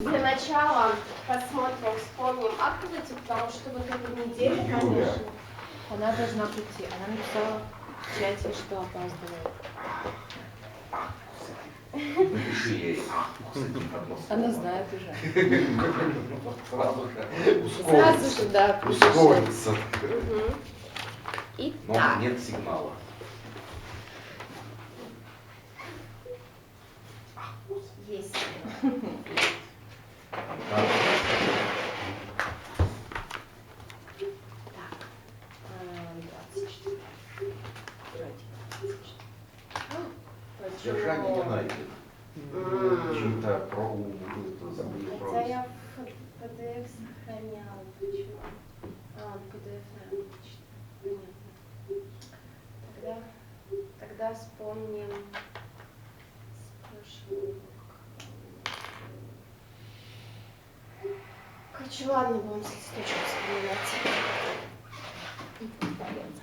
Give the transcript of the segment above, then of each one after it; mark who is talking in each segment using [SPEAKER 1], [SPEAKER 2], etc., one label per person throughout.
[SPEAKER 1] Для начала посмотрим, вспомним аккузатив, потому что вот эта неделя, конечно,
[SPEAKER 2] Она должна прийти. Она написала в чате, что опаздывает.
[SPEAKER 3] Напиши ей.
[SPEAKER 2] Она знает уже.
[SPEAKER 3] Сразу
[SPEAKER 2] же, да,
[SPEAKER 3] ускорится.
[SPEAKER 1] Угу.
[SPEAKER 3] Но
[SPEAKER 1] Итак,
[SPEAKER 3] нет сигнала.
[SPEAKER 1] есть. Так, 24.
[SPEAKER 3] Держание не найдено.
[SPEAKER 1] Почему?
[SPEAKER 3] Чем-то это забыли
[SPEAKER 1] Хотя
[SPEAKER 3] про.
[SPEAKER 1] я в PDF сохраняла. Почему? В PDF, наверное, понятно. Тогда вспомним с прошлого урока. Короче, ладно, будем с листочком вспоминать.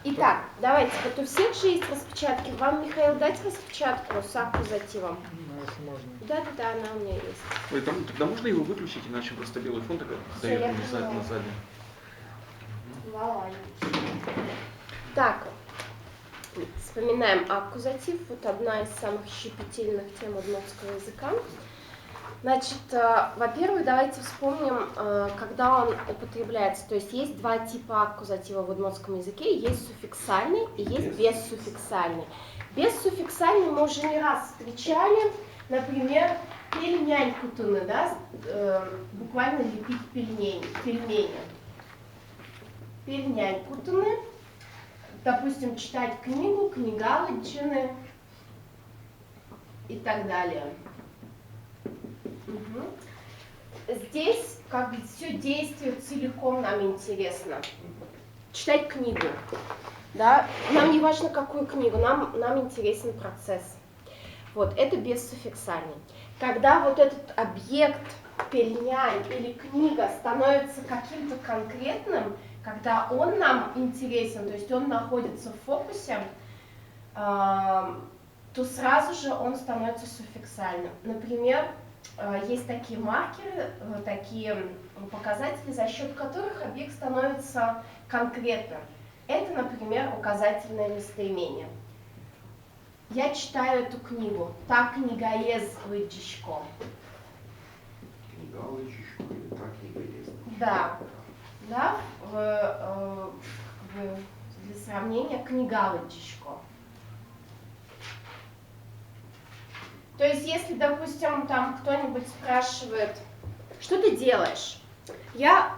[SPEAKER 1] Итак, давайте, вот у всех же есть распечатки. Вам, Михаил, дать распечатку с аккузативом?
[SPEAKER 4] Если можно.
[SPEAKER 1] Да, она у меня есть.
[SPEAKER 4] Ой, тогда можно его выключить, иначе просто белый фон так
[SPEAKER 1] Всё, я
[SPEAKER 4] дает
[SPEAKER 1] поняла.
[SPEAKER 4] на заднем.
[SPEAKER 1] Так, вспоминаем аккузатив. Вот одна из самых щепетильных тем удмуртского языка. Значит, во-первых, давайте вспомним, когда он употребляется. То есть есть два типа аккузатива в удмуртском языке. Есть суффиксальный и есть бессуффиксальный. Бессуффиксальный мы уже не раз встречали. Например, пельнянь-кутуны, да, буквально лепить пельмени. Пельнянь-кутуны. Допустим, читать книгу, книгалыджины и так далее. Угу. Здесь как бы все действие целиком нам интересно. Читать книгу. Да? Нам не важно, какую книгу, нам интересен процесс. Вот, это бессуффиксальный. Когда вот этот объект, пельнянь или книга становится каким-то конкретным, когда он нам интересен, то есть он находится в фокусе, то сразу же он становится суффиксальным. Например, есть такие маркеры, такие показатели, за счет которых объект становится конкретным. Это, например, указательное местоимение. Я читаю эту книгу. Та книга есть лыджичко.
[SPEAKER 3] Книга лыджичко или та книга есть.
[SPEAKER 1] Да. Да, для сравнения, книга лыджичко. То есть, если, допустим, там кто-нибудь спрашивает, что ты делаешь? Я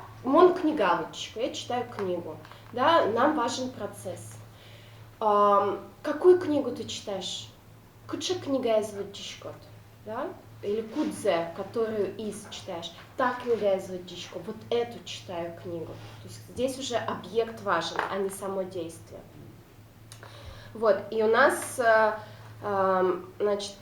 [SPEAKER 1] книга лыджичко, я читаю книгу. Да, нам важен процесс. Какую книгу ты читаешь? Куча книга из лыджичко, да? Или кудзе, которую читаешь. Та книга из лыджичко, вот эту читаю книгу. То есть здесь уже объект важен, а не само действие. Вот, и у нас, значит,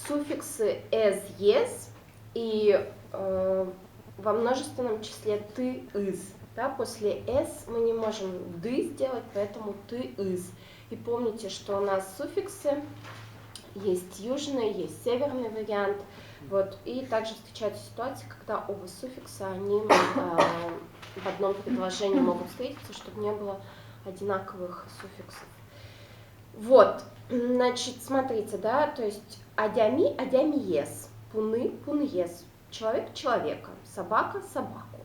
[SPEAKER 1] суффиксы as, yes, и во множественном числе ты, is. Да? После s мы не можем ды сделать, поэтому ты, is. И помните, что у нас суффиксы есть южный, есть северный вариант. Вот. И также встречаются ситуации, когда оба суффикса, они в одном предложении могут встретиться, чтобы не было одинаковых суффиксов. Вот, значит, смотрите, да, то есть адями, адями-ес, пуны, пун-ес, человек человека, собака собаку.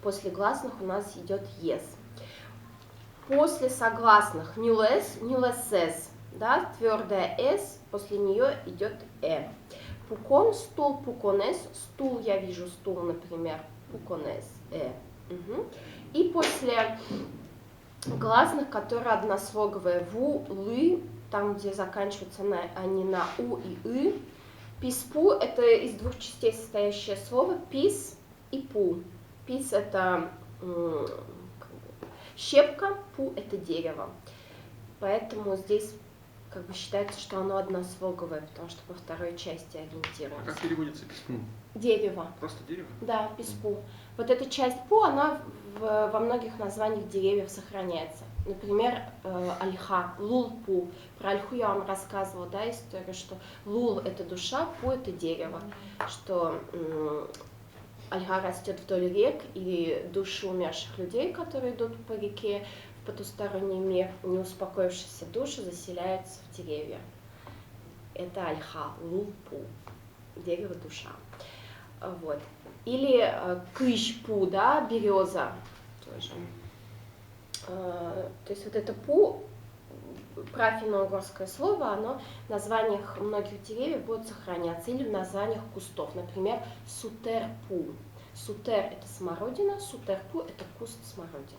[SPEAKER 1] После гласных у нас идет ес. После согласных нюлес, нюлесес, да, твердая с, после нее идет Пукон, стул, пуконес, стул, я вижу стул, например, пуконес, Угу. И после гласных, которые однослоговые, ву, лы, там, где заканчиваются они на у и ы. Писпу – это из двух частей состоящее слово, пис и пу. Пис – это щепка, пу – это дерево. Поэтому здесь как бы считается, что оно однослоговое, потому что по второй части
[SPEAKER 4] А
[SPEAKER 1] ориентируется.
[SPEAKER 4] как переводится письмо?
[SPEAKER 1] Дерево.
[SPEAKER 4] Просто дерево?
[SPEAKER 1] Да, без пу. Вот эта часть пу, она во многих названиях деревьев сохраняется. Например, ольха, лул-пу. Про ольху я вам рассказывала, да, историю, что лул – это душа, пу – это дерево. Что ольха растет вдоль рек, и души умерших людей, которые идут по реке в потусторонний мир, не успокоившиеся души заселяются в деревья. Это ольха, лул-пу, дерево-душа. Вот. Или кыш-пу, да, береза тоже. То есть вот это пу, профинно-угорское слово, оно в названиях многих деревьев будет сохраняться, или в названиях кустов, например, сутер-пу. Сутер – это смородина, сутер-пу – это куст смородины.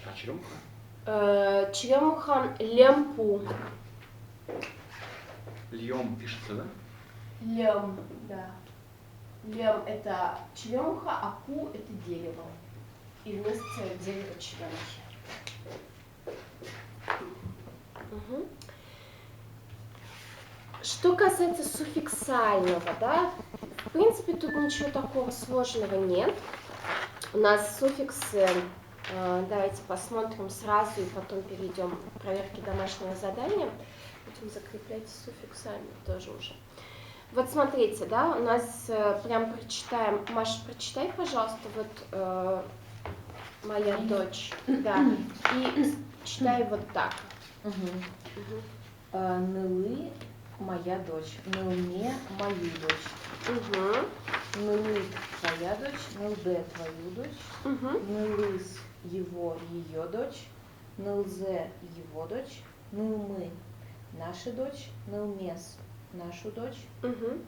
[SPEAKER 4] А черемуха?
[SPEAKER 1] Черемуха – лемпу.
[SPEAKER 4] Льем пишется, да?
[SPEAKER 1] Лем, да. Лем – это черемуха, а пу – это дерево. И вместе дерево черемухи. Угу. Что касается суффиксального, да, в принципе, тут ничего такого сложного нет. У нас суффиксы, давайте посмотрим сразу и потом перейдем к проверке домашнего задания. Будем закреплять суффиксами тоже уже. Вот смотрите, да, у нас прям прочитаем. Маша, прочитай, пожалуйста, вот моя дочь, да, и читай вот так.
[SPEAKER 2] Нылы моя дочь, нылме мою дочь. Нылы твоя дочь, нылде твою дочь, нылыс его ее дочь, нылзе его дочь, нылмы наша дочь, нылмес нашу дочь,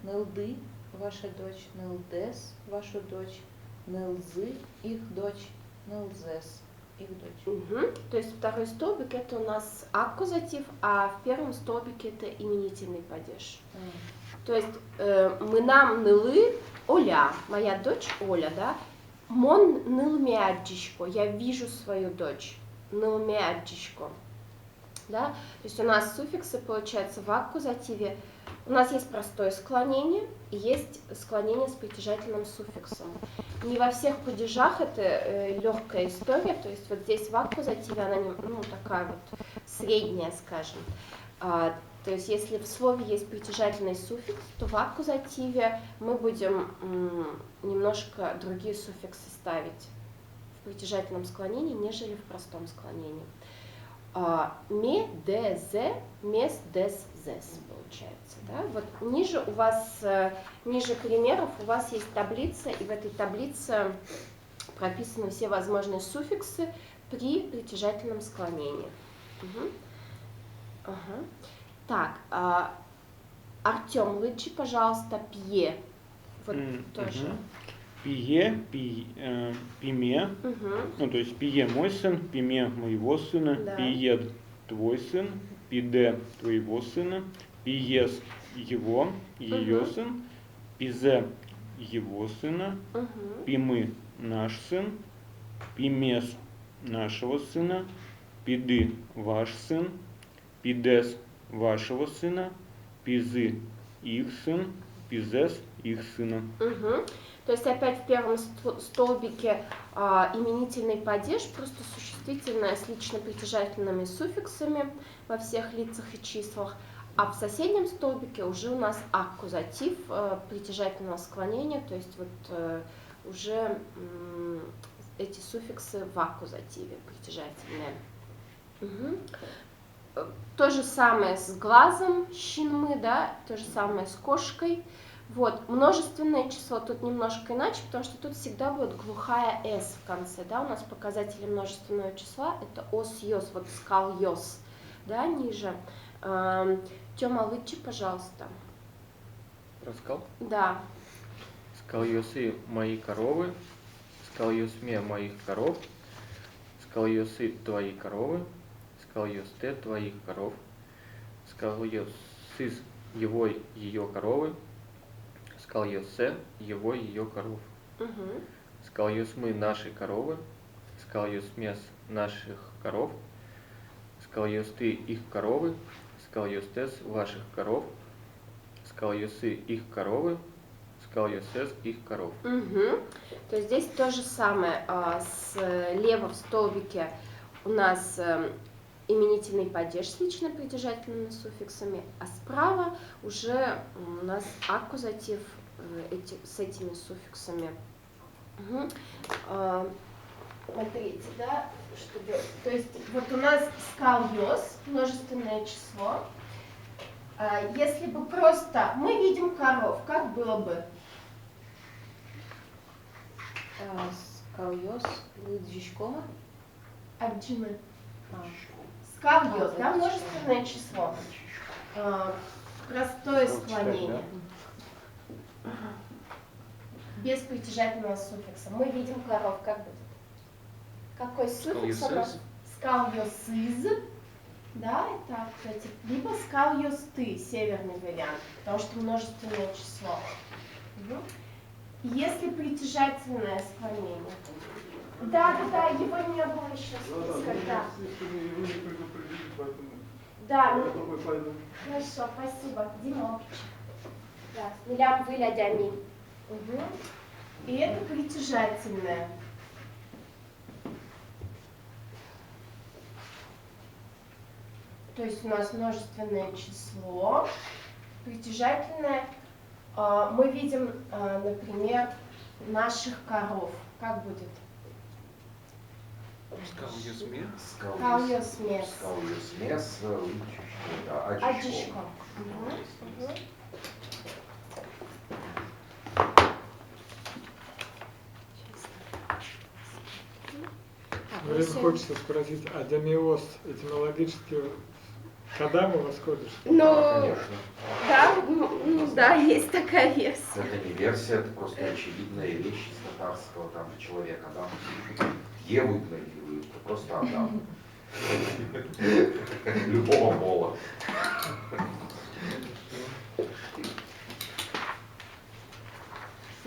[SPEAKER 2] нылды ваша дочь, нылдес вашу дочь, нылзы их дочь, нылзес их дочь.
[SPEAKER 1] То есть второй столбик это у нас аккузатив, а в первом столбике это именительный падеж. То есть мы нам нылы Оля, моя дочь Оля, да, мон нылмяджишко, я вижу свою дочь, нылмяджишко, да, то есть у нас суффиксы получается в аккузативе. У нас есть простое склонение и есть склонение с притяжательным суффиксом. Не во всех падежах это легкая история, то есть вот здесь в аккузативе она такая вот средняя, скажем. То есть если в слове есть притяжательный суффикс, то в аккузативе мы будем немножко другие суффиксы ставить в притяжательном склонении, нежели в простом склонении. Ме, де, зе, мес, дес, зес получается. Да? Вот ниже у вас, ниже примеров у вас есть таблица, и в этой таблице прописаны все возможные суффиксы при притяжательном склонении. Так, Артем, лучше, пожалуйста, пье. Вот тоже.
[SPEAKER 5] Пие, пиме, ну то есть пие мой сын, пиме моего сына,
[SPEAKER 1] Да.
[SPEAKER 5] пие твой сын, пиде твоего сына, пиес его, ее сын, пизе его сына, пимы наш сын, пимес нашего сына, пиды ваш сын, пидес вашего сына, пизы их сын, пизес их сына.
[SPEAKER 1] То есть опять в первом столбике именительный падеж, просто существительное с лично-притяжательными суффиксами во всех лицах и числах, а в соседнем столбике уже у нас аккузатив притяжательного склонения, то есть вот уже эти суффиксы в аккузативе притяжательные. То же самое с глазом, щинмы, да, то же самое с кошкой. Вот, множественное число тут немножко иначе, потому что тут всегда будет глухая «с» в конце, да, у нас показатели множественного числа, это «ос», «йос», вот «скал», «йос», да, ниже. Тёма, лучше, пожалуйста.
[SPEAKER 6] Раскал?
[SPEAKER 1] Да.
[SPEAKER 6] Скальосы мои коровы, скальосме моих коров, скальосы твои коровы, скальосте твоих коров, скальосыс его ее коровы, скальосе его ее коров, скальосмы наши коровы, скальосмес наших коров, скальосты их коровы, скальостес ваших коров, скальосы их коровы, Скал Йосес их коров.
[SPEAKER 1] Угу. То есть здесь то же самое. Слева в столбике у нас именительный падеж с лично притяжательными суффиксами, а справа уже у нас аккузатив с этими суффиксами. Угу. Смотрите, да, то есть вот у нас скал йос, множественное число. Если бы просто мы видим коров, как было бы?
[SPEAKER 2] Скал йос, Джишкова.
[SPEAKER 1] Аджимы.
[SPEAKER 2] А.
[SPEAKER 1] Скал йос, да, множественное число. Простое склонение. Без притяжательного суффикса. Мы видим коров, как будет? Какой суффикс у нас? Скал йосыз. Да, это аккузатив. Либо скал йосты, северный вариант, потому что множественное число. Угу. Если притяжательное склонение. Да, его не было еще списка, да. Да, хорошо, спасибо. Димович. Да, милям вылядями. Угу. И это притяжательное. То есть у нас множественное число, притяжательное. Мы видим, например, наших коров. Как будет?
[SPEAKER 4] Скал Йосмес.
[SPEAKER 1] Скал Йосмес.
[SPEAKER 3] Скал Йосмес,
[SPEAKER 1] Аджишко.
[SPEAKER 7] Время хочется спросить, а демиоз этимологически когда мы восходишь?
[SPEAKER 1] Ну,
[SPEAKER 3] конечно.
[SPEAKER 1] да, есть такая версия.
[SPEAKER 3] Это не версия, это просто очевидная вещь из татарского там человека. Адам. Е выгнали, это просто Адам. Любого пола.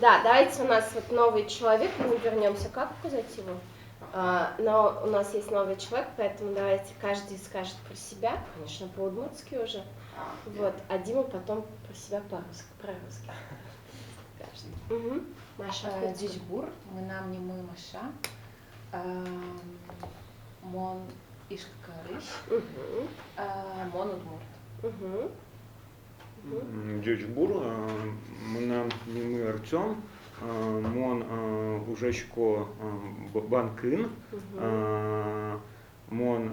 [SPEAKER 1] Да, давайте у нас вот новый человек, мы вернемся к аккузативу. Но у нас есть новый человек, поэтому давайте каждый скажет про себя, конечно, по-удмуртски уже. Вот, а Дима потом про себя по-русски скажет. Угу. Маша,
[SPEAKER 2] Джишбур, мы нам не мы Маша. Мон Ишкарыш. Мон Удмурт.
[SPEAKER 5] Джучбур, нам не мы Артем, мон ужечко банкин, мон,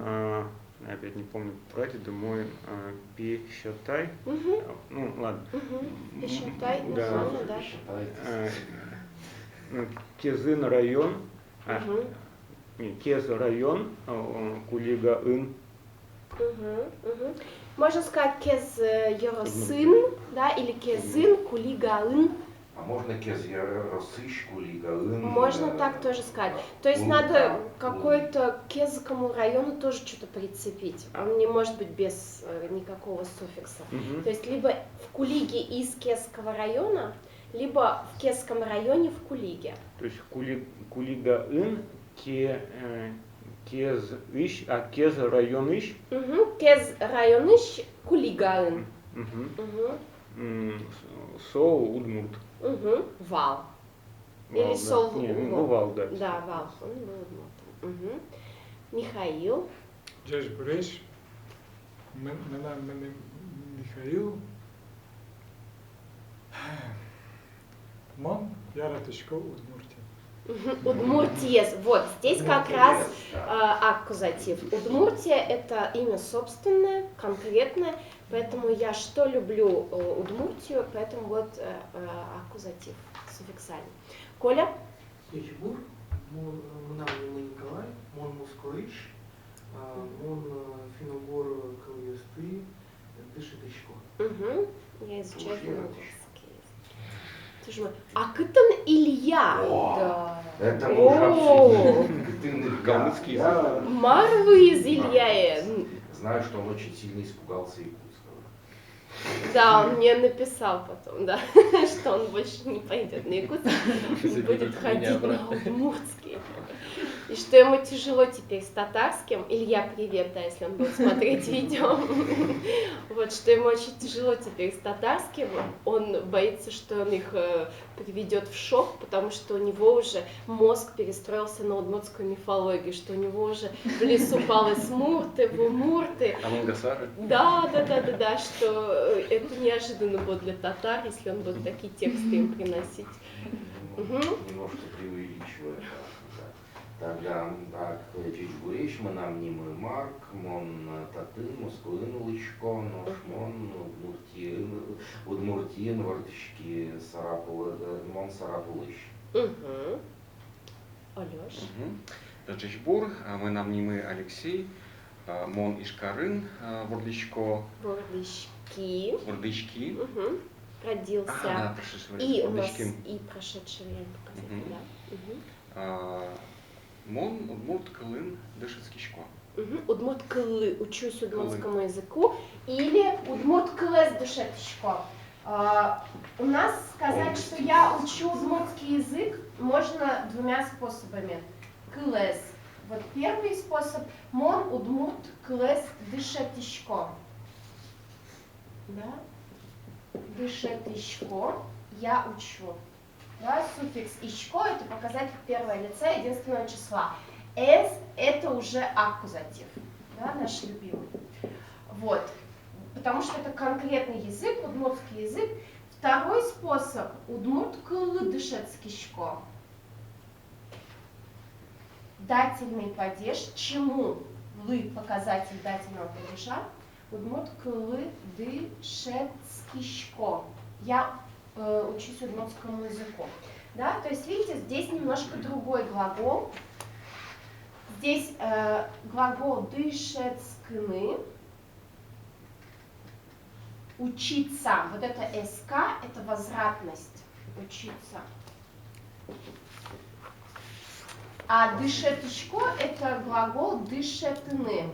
[SPEAKER 5] опять не помню прадеда мой, пищатай, ну ладно.
[SPEAKER 1] Пищатай,
[SPEAKER 5] да.
[SPEAKER 1] нормально, да.
[SPEAKER 5] Кезын район, Кез район, Кулига ын.
[SPEAKER 1] Можно сказать кез йорсын, да, или кезын, кулигаын.
[SPEAKER 3] А можно кез росыш, кулигаын?
[SPEAKER 1] Можно так тоже сказать. То есть надо какой-то к кезскому району тоже что-то прицепить. Он не может быть без никакого суффикса. То есть либо в Кулиге из Кезского района, либо в Кезском районе в Кулиге.
[SPEAKER 5] То есть Кулигаын, Кез ищ, а Кез район ищ?
[SPEAKER 1] Кез район ищ, Кулигаын.
[SPEAKER 5] Соу удмурт.
[SPEAKER 1] Вал. Или сол
[SPEAKER 5] Вал, да.
[SPEAKER 1] Да, Вал. Он был удмуртом. Михаил.
[SPEAKER 7] Джишбуреш, мене Михаил. Мон Яратышко Удмуртия.
[SPEAKER 1] Удмуртиес. Вот, здесь как раз аккузатив. Удмуртия – это имя собственное, конкретное, поэтому я что люблю Удмуртию, поэтому вот аккузатив суффиксальный. Коля?
[SPEAKER 8] Джишбур, нам не Николай, мон Мускорыш, мон Финогор Калъесты, Дыши.
[SPEAKER 1] Я изучаю финно-угорский. Слушай, а Кытын Илья.
[SPEAKER 3] Да. Это мы уже обсудили.
[SPEAKER 5] Калмыцкий язык.
[SPEAKER 1] Марвы из Илья.
[SPEAKER 3] Знаю, что он очень сильно испугался якутского.
[SPEAKER 1] Да, он мне написал потом, да, что он больше не пойдет на якутский, он будет ходить на удмуртский. И что ему тяжело теперь с татарским. Илья, привет, да, если он будет смотреть видео. Вот, что ему очень тяжело теперь с татарским. Он боится, что он их приведет в шок, потому что у него уже мозг перестроился на удмуртскую мифологию, что у него уже в лесу палась мурты, вумурты.
[SPEAKER 4] Амангасары.
[SPEAKER 1] Да, что это неожиданно будет для татар, если он будет такие тексты им приносить.
[SPEAKER 3] Немножко преувеличивает. Тогда так, чечбуреш, мы нам не мы марк, мон татын, мускулин лычко, нож мон, удмуртин, вартышки, мон сарапулыш.
[SPEAKER 1] Алёш.
[SPEAKER 4] Чечбур, мы нам не мы Алексей, Мон Ишкарын, Вордичко.
[SPEAKER 1] Вордычки.
[SPEAKER 4] Вордычки.
[SPEAKER 1] Родился.
[SPEAKER 4] Да, прошедшее время.
[SPEAKER 1] И у нас
[SPEAKER 4] Вордычки.
[SPEAKER 1] и прошедшее время показать, да.
[SPEAKER 4] Мон Удмурт Кылын Дышицкишко.
[SPEAKER 1] Удмурт кылы, учусь удмуртскому языку, или удмурт кылэс дышетишко. У нас сказать, что я учу удмуртский язык, можно двумя способами. Кылэс. Вот первый способ. Мон удмурт кылэс дышетишко. Да? Дышетишко. Я учу. Да, суффикс «ишко» — это показатель первого лица единственного числа. «Эс» — это уже аккузатив, да, наш любимый. Вот, потому что это конкретный язык, удмуртский язык. Второй способ — удмурт кылы дышецкишко. Дательный падеж, чему лы — показатель дательного падежа, удмурт кылы дышецкишко. Я учусь удмуртскому языку. Да? То есть, видите, здесь немножко другой глагол. Здесь глагол дышецкны. Учиться. Вот это СК, это возвратность. Учиться. А дышетишко — это глагол дышетны.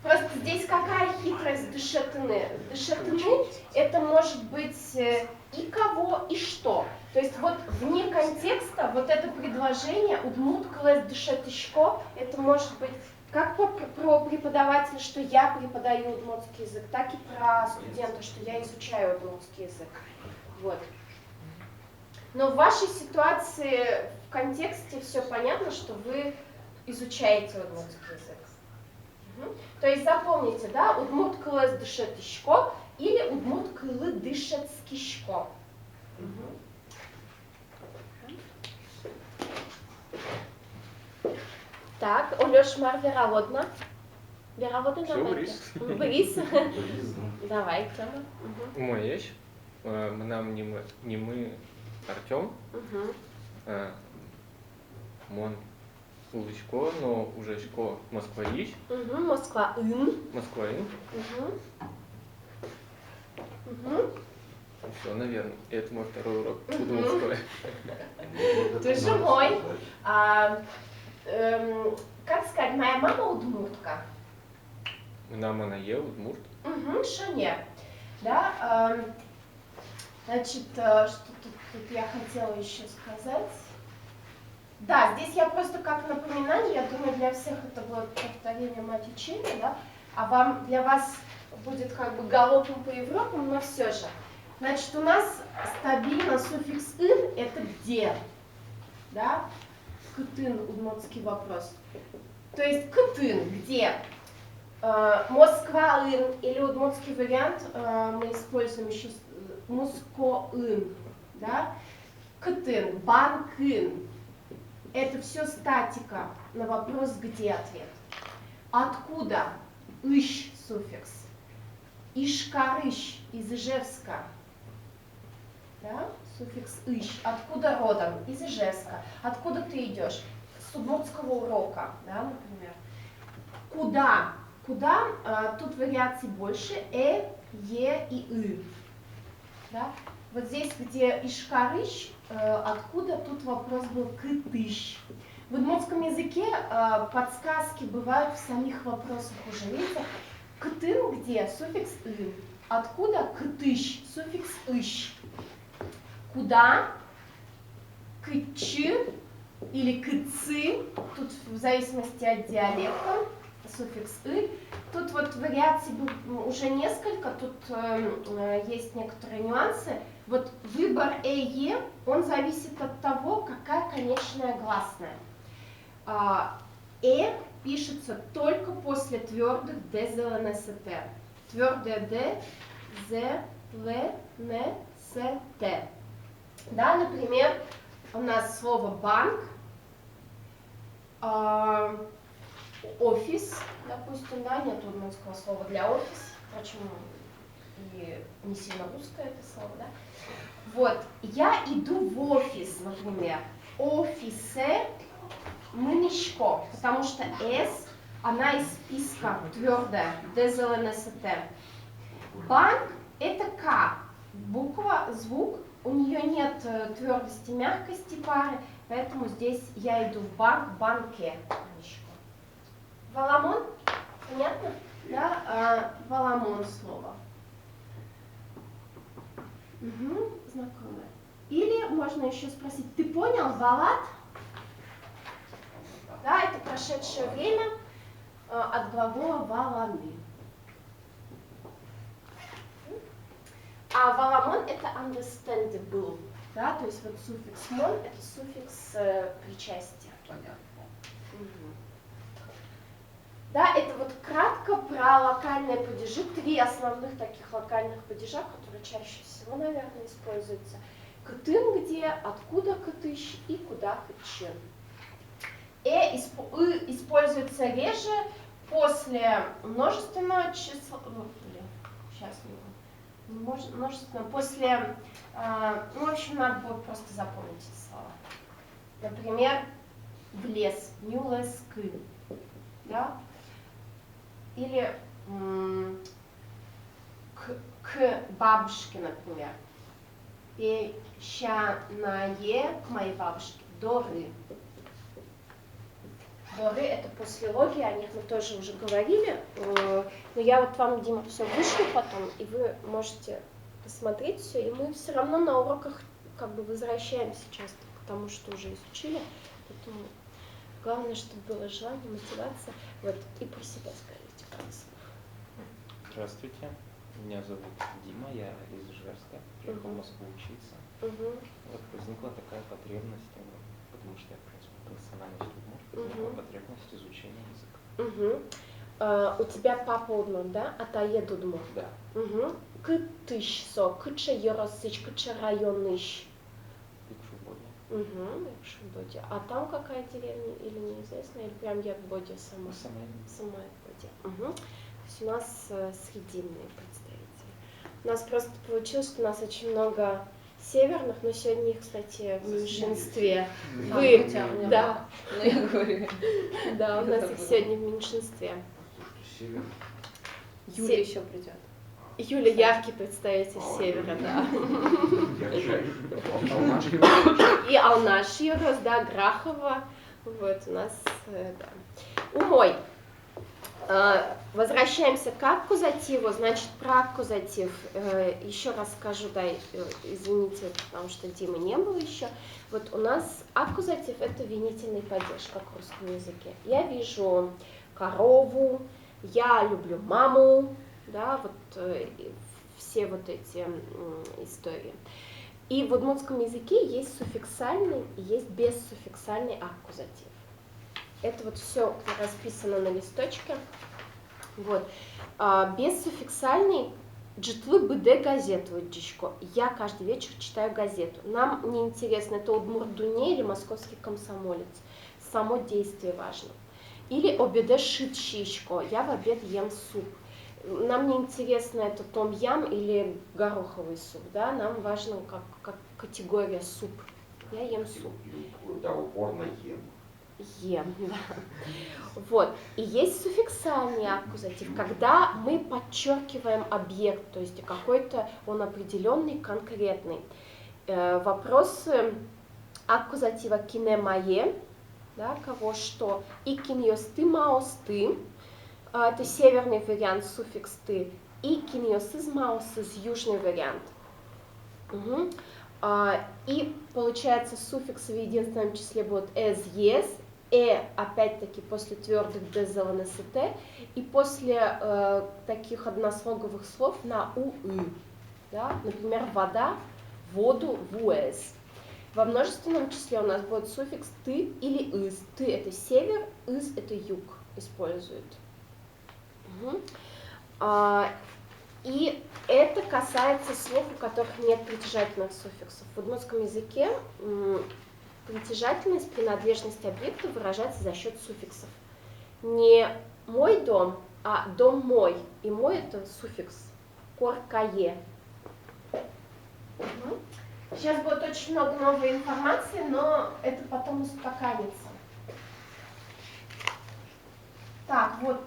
[SPEAKER 1] Просто здесь какая хитрость дышетны? Дышетны — это может быть и кого, и что. То есть вот вне контекста вот это предложение «удмурт кылэс дышетишко» — это может быть как про преподавателя, что я преподаю удмуртский язык, так и про студента, что я изучаю удмуртский язык. Вот. Но в вашей ситуации в контексте все понятно, что вы изучаете удмуртский язык. То есть запомните, да, удмурт кылэс дышетишко или удмурт кылы дышецкишко. Так, Олёш Мар Вероводна. Вероводна, давай. Борис. Давай, Тёма.
[SPEAKER 6] Мой есть. Нам не мы Артем. Мон Лучко, но уже шко Москва-Ич.
[SPEAKER 1] Москва-ын.
[SPEAKER 6] Москва-Ин. Все, наверное. Это мой второй урок удмуртского.
[SPEAKER 1] Ты же мой. Как сказать, моя мама удмуртка.
[SPEAKER 6] Нам она е удмурт.
[SPEAKER 1] Шоне. Да, значит, что тут я хотела еще сказать. Да, здесь я просто как напоминание, я думаю, для всех это будет повторение мать учения, да, а для вас будет как бы галопом по Европам, но все же. Значит, у нас стабильно суффикс «ын» — это «где», да, «кытын» — удмуртский вопрос. То есть «кытын» — «где». Москва-ын или удмуртский вариант мы используем еще «муско-ын», да, «кытын», «банк-ын». Это все статика на вопрос «где» ответ. Откуда? Ищ суффикс. Ишкарыш из Ижевска. Да? Суффикс ищ. Откуда родом? Из Ижевска. Откуда ты идешь? С удмуртского урока, да, например. Куда? Куда? Тут вариаций больше. Е и ы. Да? Вот здесь, где Ишкарыш, откуда тут вопрос был кытыш. В удмуртском языке подсказки бывают в самих вопросах уже. Видите, кытын где? Суффикс ы. Откуда? Кытыш. Суффикс ищ. Куда? Кытчы. или кцы, тут в зависимости от диалекта, суффикс «ы». Тут вот вариаций уже несколько, тут есть некоторые нюансы. Вот выбор «э-е», он зависит от того, какая конечная гласная. «Э» пишется только после твердых «д», «з», «л», «н», «с», «т». Твердое «д», «з», «л», «н», «с», «т». Да, например, у нас слово «банк», офис, допустим, да, нет удмуртского слова для офис, впрочем, и не сильно русское это слово, да. Вот, я иду в офис, например, офисе мынышко, потому что «с», она из списка твердая, «д», «з», «л», «н», «с», «т». Банк – это «к», буква, звук, у нее нет твердости, мягкости пары, поэтому здесь я иду в банк, банке. Валамон, понятно? Да, валамон слово. Угу, знакомое. Или можно еще спросить, ты понял, валат? Да, это прошедшее время от глагола валаны. А валамон это understandable, да, то есть вот суффикс мон это суффикс причастия.
[SPEAKER 3] Понятно.
[SPEAKER 1] Угу. Да, это вот кратко про локальные падежи, 3 основных таких локальных падежа, которые чаще всего, наверное, используются. Кытын где, откуда кытыш и куда кытчен. Используется реже после множественного числа, сейчас множественно, после, ну, в общем, надо будет просто запомнить эти слова. Например, в лес, нюлескы, да? Или к бабушке, например. Пещаное к моей бабушке, доры. Доры это послелоги, о них мы тоже уже говорили, но я вот вам, Дима, все вышлю потом, и вы можете посмотреть все, и мы все равно на уроках как бы возвращаемся часто к тому, что уже изучили, поэтому главное, чтобы было желание, мотивация, вот, и про себя скажите пару слов.
[SPEAKER 9] Здравствуйте, меня зовут Дима, я из Ижевска, приехал в Москву учиться. Вот возникла такая потребность, потому что я, в принципе, по национальности удмурт, возникла потребность изучения языка.
[SPEAKER 1] У тебя папа удмурт, да? А таед удмурт?
[SPEAKER 9] Да.
[SPEAKER 1] Кытыш со, кыча еросыч, кыча районыш. Якшубоди. А там какая деревня или неизвестно, или прям Якбоди сама? Сама Якбоди. То есть у нас срединные представители. У нас просто получилось, что у нас очень много северных, но сегодня их, кстати, в меньшинстве. Вы, да.
[SPEAKER 2] Ну, я говорю.
[SPEAKER 1] Да, у нас их сегодня в меньшинстве.
[SPEAKER 2] Юля еще придет.
[SPEAKER 1] Юля яркий представитель севера, да. И Алнаш Юрос, да, Грахова. Вот у нас, да. Умой. Возвращаемся к аккузативу. Значит, про аккузатив еще раз скажу, да, извините, потому что Димы не было еще. Вот у нас аккузатив это винительный падеж, как в русском языке. Я вижу корову, я люблю маму, да, вот все вот эти истории. И в удмуртском языке есть суффиксальный и есть бессуффиксальный аккузатив. Это вот все расписано на листочке. Вот. Бессуффиксальный джитлы быде газету дичко. Я каждый вечер читаю газету. Нам не интересно, это удмурт дуне или московский комсомолец. Само действие важно. Или обеде шитщичко. Я в обед ем суп. Нам не интересно, это том-ям или гороховый суп. Да? Нам важно как категория суп. Я ем суп.
[SPEAKER 3] Да, упорно ем.
[SPEAKER 1] Ем, да. Вот. И есть суффиксальный аккузатив, когда мы подчеркиваем объект, то есть какой-то он определенный, конкретный. Вопросы аккузатива кинемае, да, кого что, и киньосты маосты, это северный вариант суффикс ты, и киньосыз маосыз южный вариант. И получается суффиксы в единственном числе будут «эс», «ес», опять-таки после твердых «д», «зелен», «с» и «т», и после таких однослоговых слов на «у», «ы». Да? Например, вода, воду, «вуэс». Во множественном числе у нас будет суффикс «ты» или «ыс». «Ты» — это север, «ыс» — это юг используют. И это касается слов, у которых нет притяжательных суффиксов. В удмуртском языке притяжательность, принадлежность объекта выражается за счет суффиксов. Не «мой дом», а «дом мой». И «мой» — это суффикс «кор-кае». Сейчас будет очень много новой информации, но это потом устаканится. Так, вот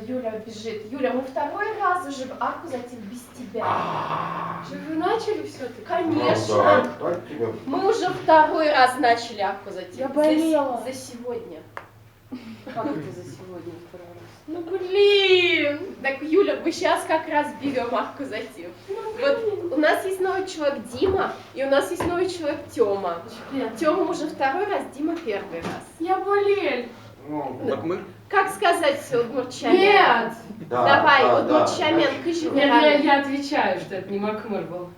[SPEAKER 1] Юля бежит. Юля, мы второй раз уже в аккузатив без тебя.
[SPEAKER 2] Что, вы начали все-таки?
[SPEAKER 1] Конечно.
[SPEAKER 3] Так тебя...
[SPEAKER 1] Мы уже второй раз начали аккузатив.
[SPEAKER 2] Я болела.
[SPEAKER 1] За сегодня.
[SPEAKER 2] Как это за сегодня второй раз?
[SPEAKER 1] Ну блин! Так, Юля, мы сейчас как раз берем аккузатив. Вот у нас есть новый человек Дима, и у нас есть новый человек Тёма. Тёма уже второй раз, Дима первый раз.
[SPEAKER 2] Я болел.
[SPEAKER 4] Вот мы.
[SPEAKER 1] Как сказать удмуртчамен?
[SPEAKER 2] Нет!
[SPEAKER 1] Давай, удмуртчамен, кыжи
[SPEAKER 2] Нет, я отвечаю, что это не Макмыр был.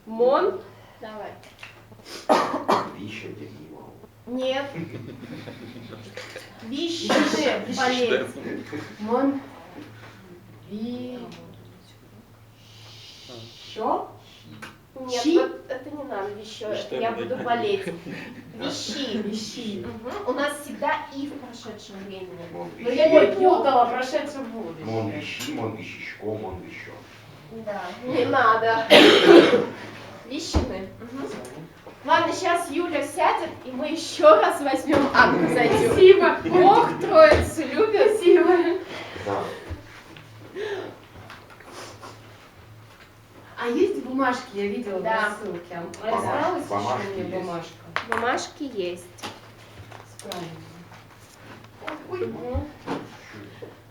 [SPEAKER 1] Мон? Давай.
[SPEAKER 3] Вещи Дегиева.
[SPEAKER 1] Нет. Вещи болеть.
[SPEAKER 2] Мон. Что?
[SPEAKER 1] Нет,
[SPEAKER 2] Щи?
[SPEAKER 1] вот это не надо, вещи. Я буду болеть. Вещи.
[SPEAKER 2] Вещи.
[SPEAKER 1] У нас всегда и в прошедшем времени.
[SPEAKER 2] Но я не путала прошедшем будущем.
[SPEAKER 3] Мон вещи, мон вещичко, мон вещо.
[SPEAKER 1] Да, не надо. Вещины. Ладно, сейчас Юля сядет, и мы еще раз возьмем аккузатив.
[SPEAKER 2] Спасибо.
[SPEAKER 1] Бог троицу любит.
[SPEAKER 2] Спасибо.
[SPEAKER 3] Да.
[SPEAKER 2] А есть бумажки, я видела
[SPEAKER 1] Да.
[SPEAKER 2] в ссылке.
[SPEAKER 3] Бумажки,
[SPEAKER 2] Осталась еще
[SPEAKER 3] бумажки
[SPEAKER 2] мне
[SPEAKER 3] есть.
[SPEAKER 2] бумажка?
[SPEAKER 1] Бумажки есть.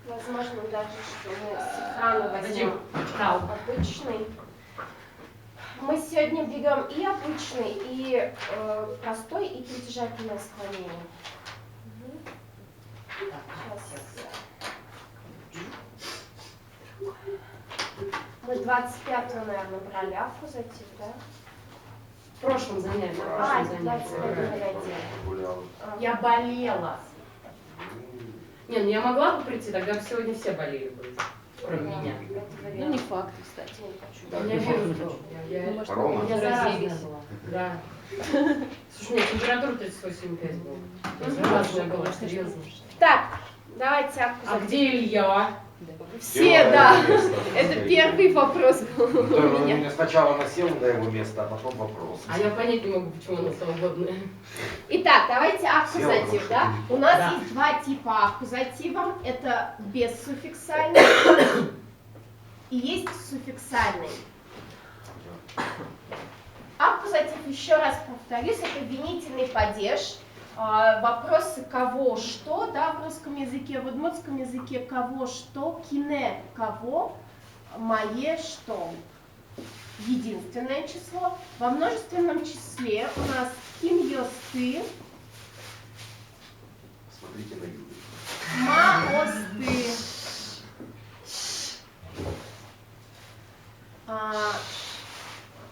[SPEAKER 1] Возможно, даже, что мы с экрана возьмем обычный. Мы сегодня берем и обычный, и простой, и притяжательное склонение. Сейчас. Мы 25-го, наверное, брали аккузатив, да?
[SPEAKER 2] В прошлом занятии.
[SPEAKER 1] А, 25-го занятие.
[SPEAKER 3] Гулял.
[SPEAKER 2] Я болела. Не, ну я могла бы прийти, тогда бы сегодня все болели бы, кроме меня.
[SPEAKER 1] Ну, не факт, кстати.
[SPEAKER 2] У меня вирус был.
[SPEAKER 3] Корона?
[SPEAKER 2] Я заразная была. Да. Слушай, у меня температура 38,5 была. Заразная была, серьезно.
[SPEAKER 1] Так, давайте
[SPEAKER 2] А
[SPEAKER 1] аккузатив.
[SPEAKER 2] где Илья?
[SPEAKER 1] Все, да. Это первый вопрос был у
[SPEAKER 3] Он
[SPEAKER 1] меня.
[SPEAKER 3] меня сначала насел на его место, а потом вопрос.
[SPEAKER 2] А я понять не могу, почему она свободная.
[SPEAKER 1] Итак, давайте аккузатив,
[SPEAKER 3] Села,
[SPEAKER 1] да?
[SPEAKER 3] потому
[SPEAKER 1] У нас
[SPEAKER 2] Да.
[SPEAKER 1] есть два типа аккузатива. Это бессуффиксальный и есть суффиксальный. Аккузатив, еще раз повторюсь, это винительный падеж. Вопросы кого, что, да, в русском языке, в удмуртском языке кого, что, кине, кого, мое, что. Единственное число. Во множественном числе у нас ким, йос, ты,
[SPEAKER 3] Смотрите на Юлю.
[SPEAKER 1] ма, ос, ты.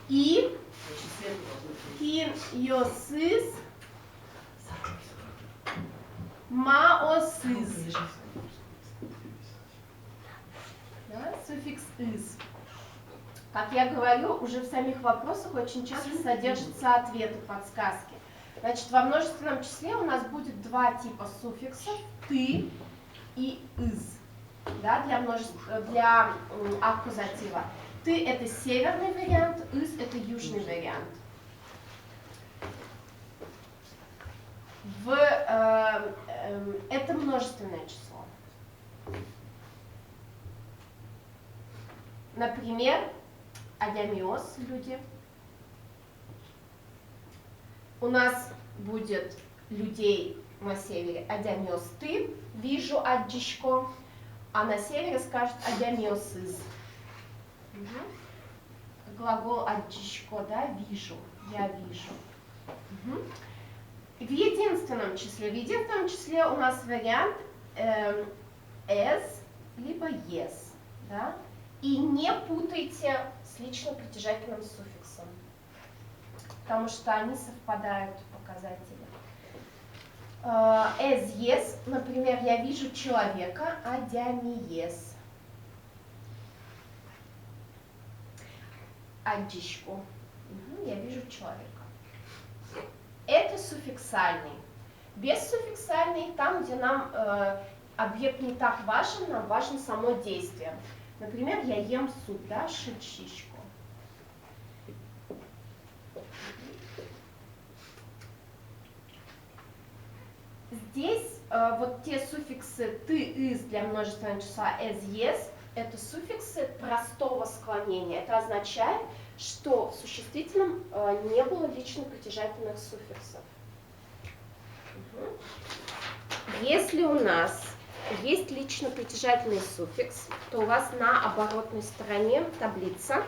[SPEAKER 1] И кин, йос, ис, ма, ос, ис. Да, суффикс «ис». Как я говорю, уже в самих вопросах очень часто содержатся ответы, подсказки. Значит, во множественном числе у нас будет два типа суффиксов «ты» и «из», да, для аккузатива. «Ты» — это северный вариант, «из» — это южный вариант. Это множественное число. Например, адямиос, люди. У нас будет людей на севере адямиос ты, вижу аддишко, а на севере скажут адямиос из. Глагол адишко, да, вижу, я вижу. В единственном числе у нас вариант as либо yes, да? И не путайте с лично-притяжательным суффиксом, потому что они совпадают показатели. As yes, например, я вижу человека, адями yes. Адишко, я вижу человека. Это суффиксальный. Бессуффиксальный, там, где нам объект не так важен, нам важно само действие. Например, я ем суп, да, шичишко. Здесь вот те суффиксы ты, из для множественного числа as, yes, это суффиксы простого склонения. Это означает, что в существительном не было лично-притяжательных суффиксов. Если у нас есть лично-притяжательный суффикс, то у вас на оборотной стороне таблица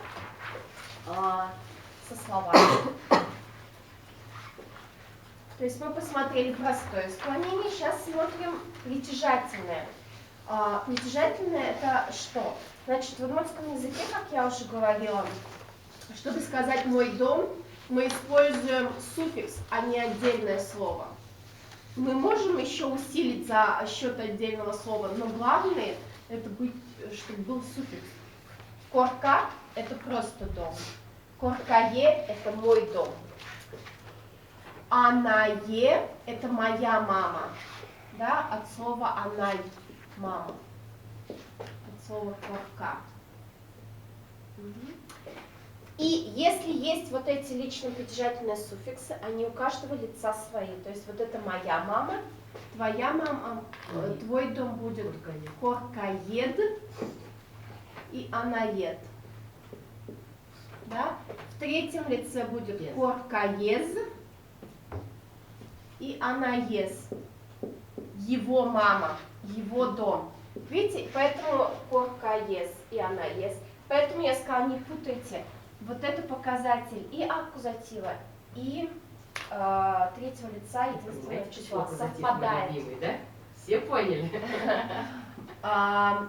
[SPEAKER 1] со словами. То есть мы посмотрели простое склонение, сейчас смотрим притяжательное. Притяжательное это что? Значит, в удмуртском языке, как я уже говорила, чтобы сказать «мой дом», мы используем суффикс, а не отдельное слово. Мы можем еще усилить за счет отдельного слова, но главное, это чтобы был суффикс. Корка – это просто дом. Коркае – это мой дом. Анае – это моя мама. Да, от слова анай – мама. От слова корка. И если есть вот эти лично-притяжательные суффиксы, они у каждого лица свои. То есть вот это моя мама, твоя мама, твой дом будет коркаед и анаед. Да? В третьем лице будет коркаез и анаез. Его мама, его дом. Видите, поэтому коркаез и анаез. Поэтому я сказала, не путайте. Вот это показатель и аккузатива, и третьего лица единственного числа совпадает.
[SPEAKER 2] Любимый, да? Все поняли?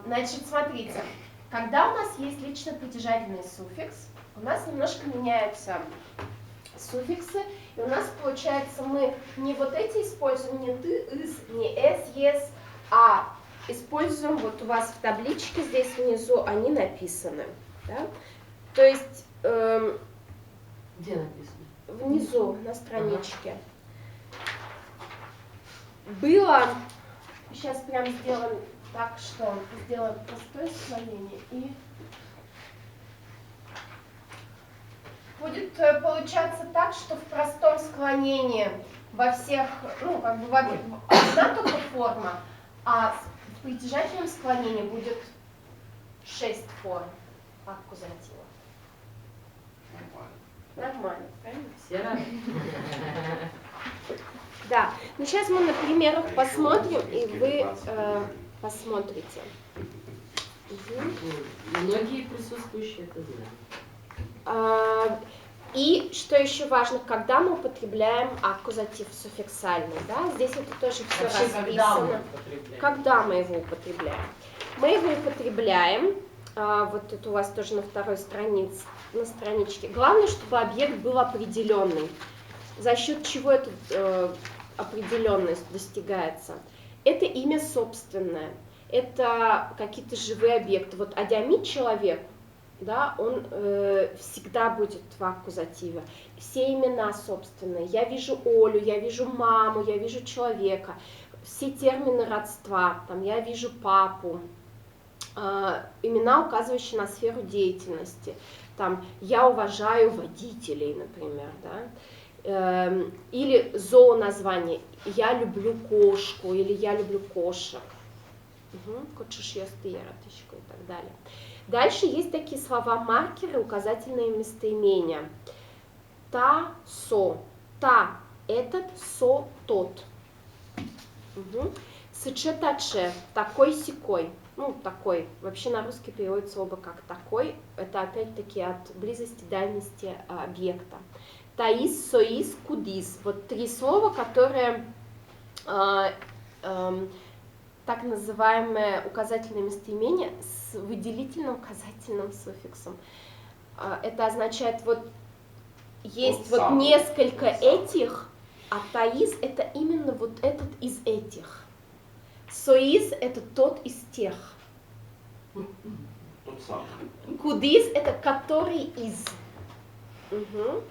[SPEAKER 1] Значит, смотрите, когда у нас есть лично-притяжательный суффикс, у нас немножко меняются суффиксы, и у нас получается мы не вот эти используем, не ты, из, не s, yes, а используем, вот у вас в табличке здесь внизу они написаны. Да? То есть
[SPEAKER 2] где написано?
[SPEAKER 1] Внизу на страничке. Было, сейчас прям сделаем так, что сделаем простое склонение и будет получаться так, что в простом склонении во всех, ну, как бы одна только форма, а в притяжательном склонении будет 6 форм аккузатива. Нормально, правильно?
[SPEAKER 2] Все рады.
[SPEAKER 1] Да, ну сейчас мы на примерах посмотрим, и вы посмотрите.
[SPEAKER 2] Многие присутствующие это знают.
[SPEAKER 1] И что еще важно, когда мы употребляем аккузатив суффиксальный, да, здесь это тоже все расписано. Когда мы его употребляем? Мы его употребляем, вот это у вас тоже на второй странице, на страничке. Главное, чтобы объект был определенный. За счет чего эта определенность достигается? Это имя собственное, это какие-то живые объекты. Вот адямит человек, да, он всегда будет в аккузативе. Все имена собственные. Я вижу Олю, я вижу маму, я вижу человека. Все термины родства, там, я вижу папу. Имена, указывающие на сферу деятельности. Там, я уважаю водителей, например, да? Или зооназвание, я люблю кошку, или я люблю кошек, и так далее. Дальше есть такие слова-маркеры, указательные местоимения. Та, со. Та – этот, со – тот. Сычетаче – такой-сякой. ну, такой. Вообще на русский переводится слово как такой. Это опять-таки от близости, дальности объекта. Таис, соис, кудис. Вот три слова, которые так называемое указательное местоимение с выделительно-указательным суффиксом. Это означает, вот есть вот несколько этих, а таис это именно вот этот из этих. Соис это тот из тех.
[SPEAKER 3] Тот самый.
[SPEAKER 1] Кудис это который из. Угу.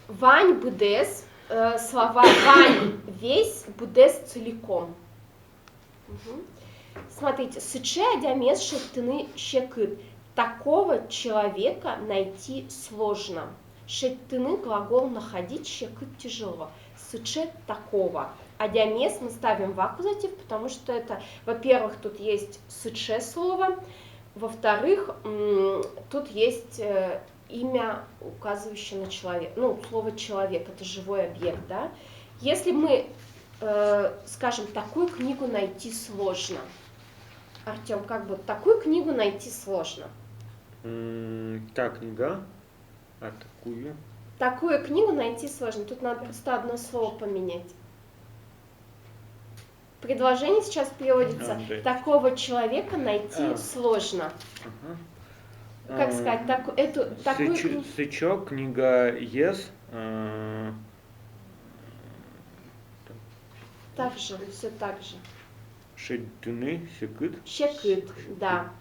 [SPEAKER 1] Вань, будес, слова вань весь, будес целиком. Угу. Смотрите, сыче адямес шеттыны щекыт. Такого человека найти сложно. Шеттыны глагол находить, щекыт тяжело. Сыче такого. Адямес мы ставим в аккузатив, потому что это, во-первых, тут есть сыче слово, во-вторых, тут есть имя, указывающее на человека, ну, слово человек, это живой объект, да. Если мы скажем, такую книгу найти сложно. Артем, как бы такую книгу найти сложно?
[SPEAKER 5] Та книга, а такую?
[SPEAKER 1] Такую книгу найти сложно. Тут надо просто одно слово поменять. Предложение сейчас переводится: такого человека найти сложно. Как сказать, такую книгу...
[SPEAKER 5] Сычок, книга ес.
[SPEAKER 1] Так же, все так же.
[SPEAKER 5] Шеттыны, щекыт.
[SPEAKER 1] Щекыт, да.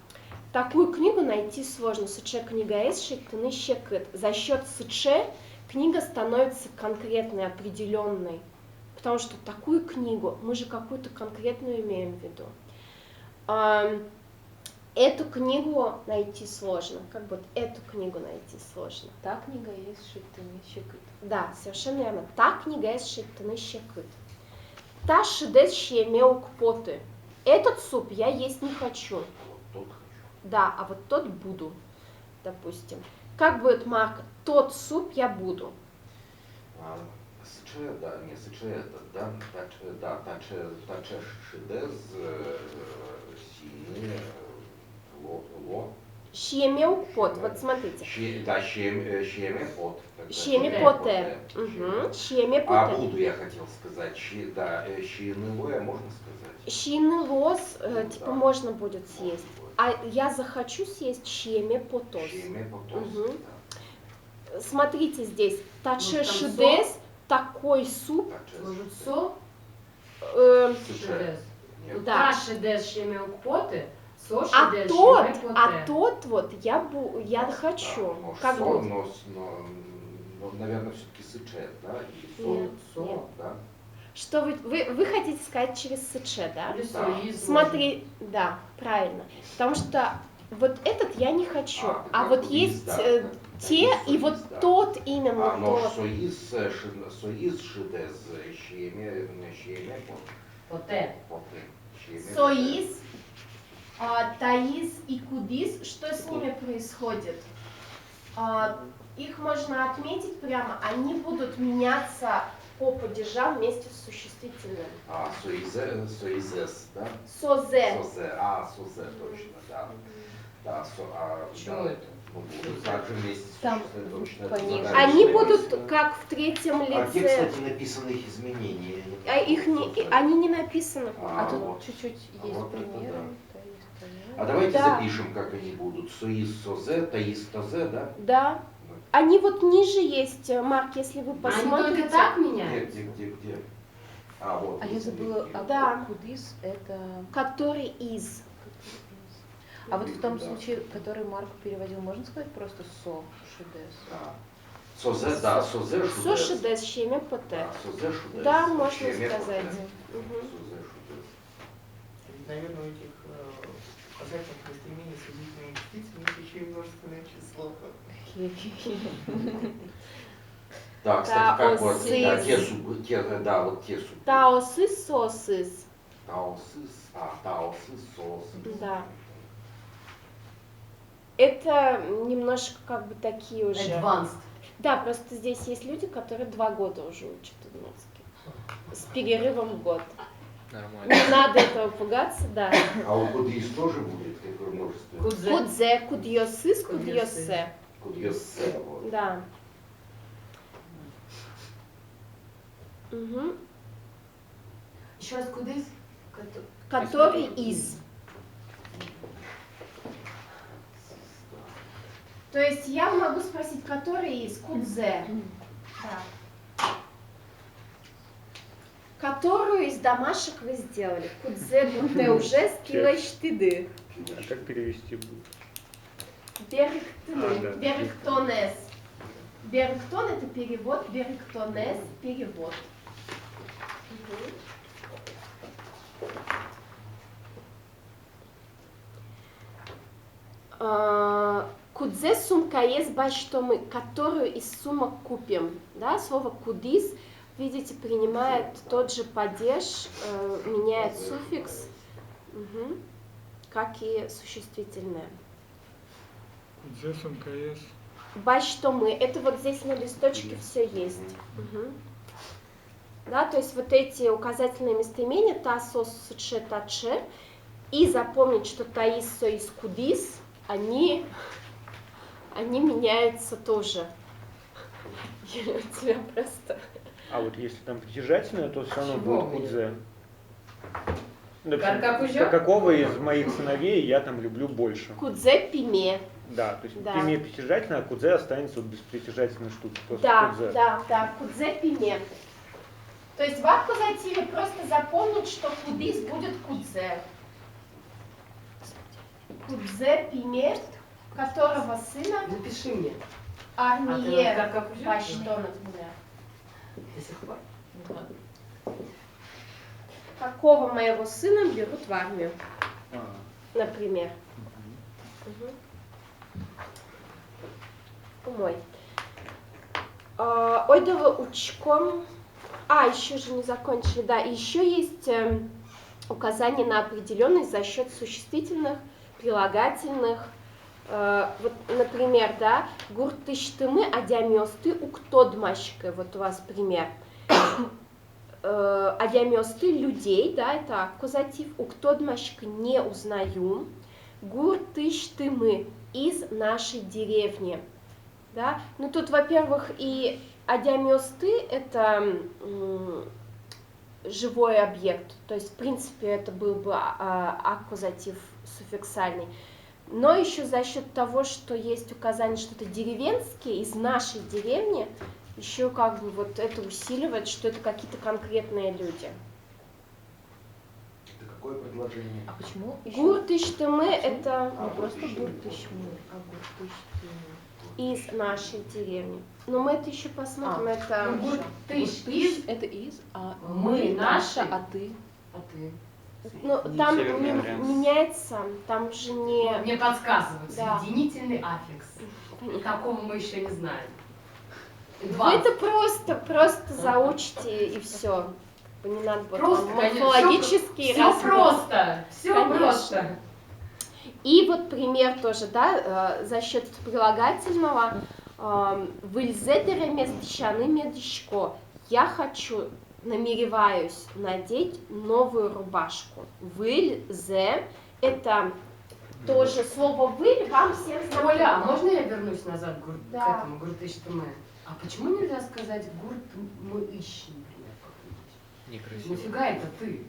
[SPEAKER 1] Такую книгу найти сложно. Сыче книга ес, шеттыны, щекыт. За счет сыче книга становится конкретной, определенной. Потому что такую книгу, мы же какую-то конкретную имеем в виду. Эту книгу найти сложно. Как бы эту книгу найти сложно.
[SPEAKER 2] Та книга есть шеттыны, щекыт.
[SPEAKER 1] Да, совершенно верно. Та книга есть шеттыны, щекыт. Та шидес щемеук поты. Этот суп я есть не хочу.
[SPEAKER 3] Вот тот хочу.
[SPEAKER 1] Да, а вот тот буду, допустим. Как будет марка? Тот суп я буду.
[SPEAKER 3] Сыче, да, не сыче это, да, таче шидез, сины, ло.
[SPEAKER 1] Щемеук пот, вот смотрите.
[SPEAKER 3] Да, щеме пот.
[SPEAKER 1] Щеме поте. Щеме
[SPEAKER 3] А
[SPEAKER 1] поте.
[SPEAKER 3] буду я хотел сказать, да, щенылое можно сказать?
[SPEAKER 1] Щины лос, типа
[SPEAKER 3] да.
[SPEAKER 1] можно будет съесть. А я захочу съесть щеме потос.
[SPEAKER 3] Щеме потос, да.
[SPEAKER 1] Смотрите здесь, таче
[SPEAKER 2] Может, там
[SPEAKER 1] шидес, такой суп.
[SPEAKER 2] Может, со?
[SPEAKER 3] Сыче. Нет.
[SPEAKER 1] Да.
[SPEAKER 2] Та шидес щемеук поты, со
[SPEAKER 1] А
[SPEAKER 2] шидес
[SPEAKER 1] тот,
[SPEAKER 2] щеме поте.
[SPEAKER 1] а тот вот я хочу.
[SPEAKER 3] Да,
[SPEAKER 1] Как
[SPEAKER 3] со,
[SPEAKER 1] будет?
[SPEAKER 3] но, наверное, все-таки сыче, да? И со,
[SPEAKER 1] Нет, нет.
[SPEAKER 3] да?
[SPEAKER 1] Что вы хотите сказать через сыче, да?
[SPEAKER 2] Или
[SPEAKER 3] Да.
[SPEAKER 2] соиз.
[SPEAKER 1] Смотри, да, правильно. Потому что вот этот я не хочу, а вот
[SPEAKER 3] кудис,
[SPEAKER 1] есть
[SPEAKER 3] да,
[SPEAKER 1] те,
[SPEAKER 3] есть
[SPEAKER 1] и
[SPEAKER 3] соиз,
[SPEAKER 1] вот
[SPEAKER 3] да.
[SPEAKER 1] тот именно
[SPEAKER 3] Но
[SPEAKER 1] тот.
[SPEAKER 3] соиз шидез, щеме
[SPEAKER 2] Поте.
[SPEAKER 3] поте.
[SPEAKER 1] Соиз, таиз и кудис, что с ними происходит? Их можно отметить прямо, они будут меняться по падежам вместе с существительным.
[SPEAKER 3] Соизес, да?
[SPEAKER 1] Созе.
[SPEAKER 3] Созе, точно, да. Да,
[SPEAKER 2] Чего
[SPEAKER 3] да.
[SPEAKER 2] это?
[SPEAKER 3] Ну, будут также вместе с
[SPEAKER 2] Там
[SPEAKER 3] существительным, точно.
[SPEAKER 2] пониже.
[SPEAKER 3] это
[SPEAKER 1] Они
[SPEAKER 3] задача
[SPEAKER 1] будут
[SPEAKER 3] написана.
[SPEAKER 1] как в третьем
[SPEAKER 3] А где,
[SPEAKER 1] лице.
[SPEAKER 3] кстати, написаны их изменения?
[SPEAKER 1] Они не написаны.
[SPEAKER 2] А тут
[SPEAKER 3] вот.
[SPEAKER 2] чуть-чуть
[SPEAKER 3] А
[SPEAKER 2] есть
[SPEAKER 3] вот это
[SPEAKER 2] примеры.
[SPEAKER 3] да.
[SPEAKER 2] То есть,
[SPEAKER 3] А
[SPEAKER 2] понятно.
[SPEAKER 3] давайте
[SPEAKER 1] Да.
[SPEAKER 3] запишем, как они будут. Соиз, созе, таиз, тозе, да?
[SPEAKER 1] Да. Они вот ниже есть, Марк, если вы
[SPEAKER 2] Они
[SPEAKER 1] посмотрите.
[SPEAKER 2] только так
[SPEAKER 3] Где,
[SPEAKER 2] меняются?
[SPEAKER 3] где? А, вот.
[SPEAKER 2] А я забыла, а
[SPEAKER 1] Да.
[SPEAKER 2] кудис это...
[SPEAKER 1] Который из.
[SPEAKER 2] А вот в том
[SPEAKER 3] Да.
[SPEAKER 2] случае, который Марк переводил, можно сказать просто со шидес?
[SPEAKER 3] Да. Созе, да, созе, шудес.
[SPEAKER 1] Сошидес, щеме поте.
[SPEAKER 3] Да, созе, шудес.
[SPEAKER 1] Да, можно
[SPEAKER 3] Щеме,
[SPEAKER 1] сказать.
[SPEAKER 3] поте.
[SPEAKER 1] Мгм.
[SPEAKER 3] Созе, шудес.
[SPEAKER 8] Наверное, у этих указательных местоимений с удивительными частицами есть еще и множественное число.
[SPEAKER 3] Да, кстати, как вот,
[SPEAKER 1] Таосис.
[SPEAKER 3] да, те субы, да, вот те субы.
[SPEAKER 1] Таосис, сосис.
[SPEAKER 3] Таосис, соосис.
[SPEAKER 1] Да. Это немножко как бы такие уже.
[SPEAKER 2] Advanced.
[SPEAKER 1] Да, просто здесь есть люди, которые 2 года уже учат удмуртский. С перерывом в год.
[SPEAKER 6] Нормально.
[SPEAKER 1] Не надо этого пугаться, да.
[SPEAKER 3] А у кудис тоже будет какое множество?
[SPEAKER 2] Кудзе.
[SPEAKER 1] Кудзе, кудьёсыс, кудьёсе.
[SPEAKER 3] Кудьёссе, вот.
[SPEAKER 1] Да. Угу.
[SPEAKER 2] Еще раз кудыс?
[SPEAKER 1] Который из. То есть я могу спросить, который из кудзе. Да. Которую из домашек вы сделали? Кудзе бурте уже скилэштиды.
[SPEAKER 5] А как перевести будет?
[SPEAKER 1] Беректыны.
[SPEAKER 5] да.
[SPEAKER 1] Беректонес. Беректон это перевод, беректонес перевод. Кудзе сумкаес баштомы, которую из сумок купим. Да, слово кудис, видите, принимает тот же падеж, меняет суффикс, как и существительное.
[SPEAKER 7] Кудзе сумкаес.
[SPEAKER 1] Баштомы, это вот здесь на листочке все есть. Да, то есть вот эти указательные местоимения тасо, суче, таче, и запомнить, что таисо из кудис, они меняются тоже. Я у тебя просто...
[SPEAKER 5] А вот если там притяжательное, то все равно
[SPEAKER 2] Чего
[SPEAKER 5] будет
[SPEAKER 2] вы?
[SPEAKER 5] кудзе.
[SPEAKER 2] Как уже?
[SPEAKER 5] Какого из моих сыновей я там люблю больше?
[SPEAKER 1] Кудзе пиме.
[SPEAKER 5] Да, то есть
[SPEAKER 1] Да.
[SPEAKER 5] пиме притяжательное, а кудзе останется вот без притяжательной штуки. Просто
[SPEAKER 1] Да,
[SPEAKER 5] кудзе.
[SPEAKER 1] да, кудзе пиме. То есть в аккузативе просто запомнить, что кудис будет кудзе. Кудзе пиме, которого сына
[SPEAKER 2] Напиши мне.
[SPEAKER 1] армие
[SPEAKER 2] как уже?
[SPEAKER 1] баштонов.
[SPEAKER 2] До сих пор?
[SPEAKER 1] Какого моего сына берут в армию, например. Мой. Ойдова учком. Еще же не закончили, да. Еще есть указание на определенность за счет существительных, прилагательных. Вот, например, да, гуртыштымы адямёсты уктодмашкы. Вот у вас пример. Адямёсты людей, да, это аккузатив. Уктодмашкы не узнаю. Гуртыштымы из нашей деревни. Да? Ну тут, во-первых, и адямёсты это живой объект, то есть в принципе это был бы аккузатив суффиксальный. Но еще за счет того, что есть указание, что это деревенские из нашей деревни, еще как бы вот это усиливает, что это какие-то конкретные люди.
[SPEAKER 3] Это какое предложение?
[SPEAKER 10] А почему?
[SPEAKER 1] Гуртыштымы это
[SPEAKER 10] Не просто гуртышмы, а гуртыштымы.
[SPEAKER 1] из нашей деревни. Но мы это еще посмотрим. Это
[SPEAKER 2] Гуртыш
[SPEAKER 10] Из это из, а
[SPEAKER 2] Мы
[SPEAKER 10] наша,
[SPEAKER 2] наши.
[SPEAKER 10] а ты.
[SPEAKER 2] А ты?
[SPEAKER 1] ну,
[SPEAKER 5] Не
[SPEAKER 1] там
[SPEAKER 5] северный вариант.
[SPEAKER 1] меняется, там же не...
[SPEAKER 2] Мне подсказывают.
[SPEAKER 1] Да.
[SPEAKER 2] Соединительный аффикс. Такого мы еще не знаем.
[SPEAKER 1] Вы это просто заучите и все. Не надо вот
[SPEAKER 2] Просто,
[SPEAKER 1] там
[SPEAKER 2] конечно,
[SPEAKER 1] морфологические
[SPEAKER 2] Все
[SPEAKER 1] разборы.
[SPEAKER 2] просто. Все
[SPEAKER 1] Конечно.
[SPEAKER 2] просто.
[SPEAKER 1] И вот пример тоже, да, за счет прилагательного. Выльзедере местщаны медичко. Я хочу, намереваюсь надеть новую рубашку. Выльзе это тоже слово выль вам всем знакомо.
[SPEAKER 2] Оля, а можно я вернусь назад к
[SPEAKER 1] Да.
[SPEAKER 2] этому гуртыштымы? А почему нельзя сказать гурт мы ищем, например, как-нибудь?
[SPEAKER 6] Некрасиво.
[SPEAKER 2] Нафига это ты?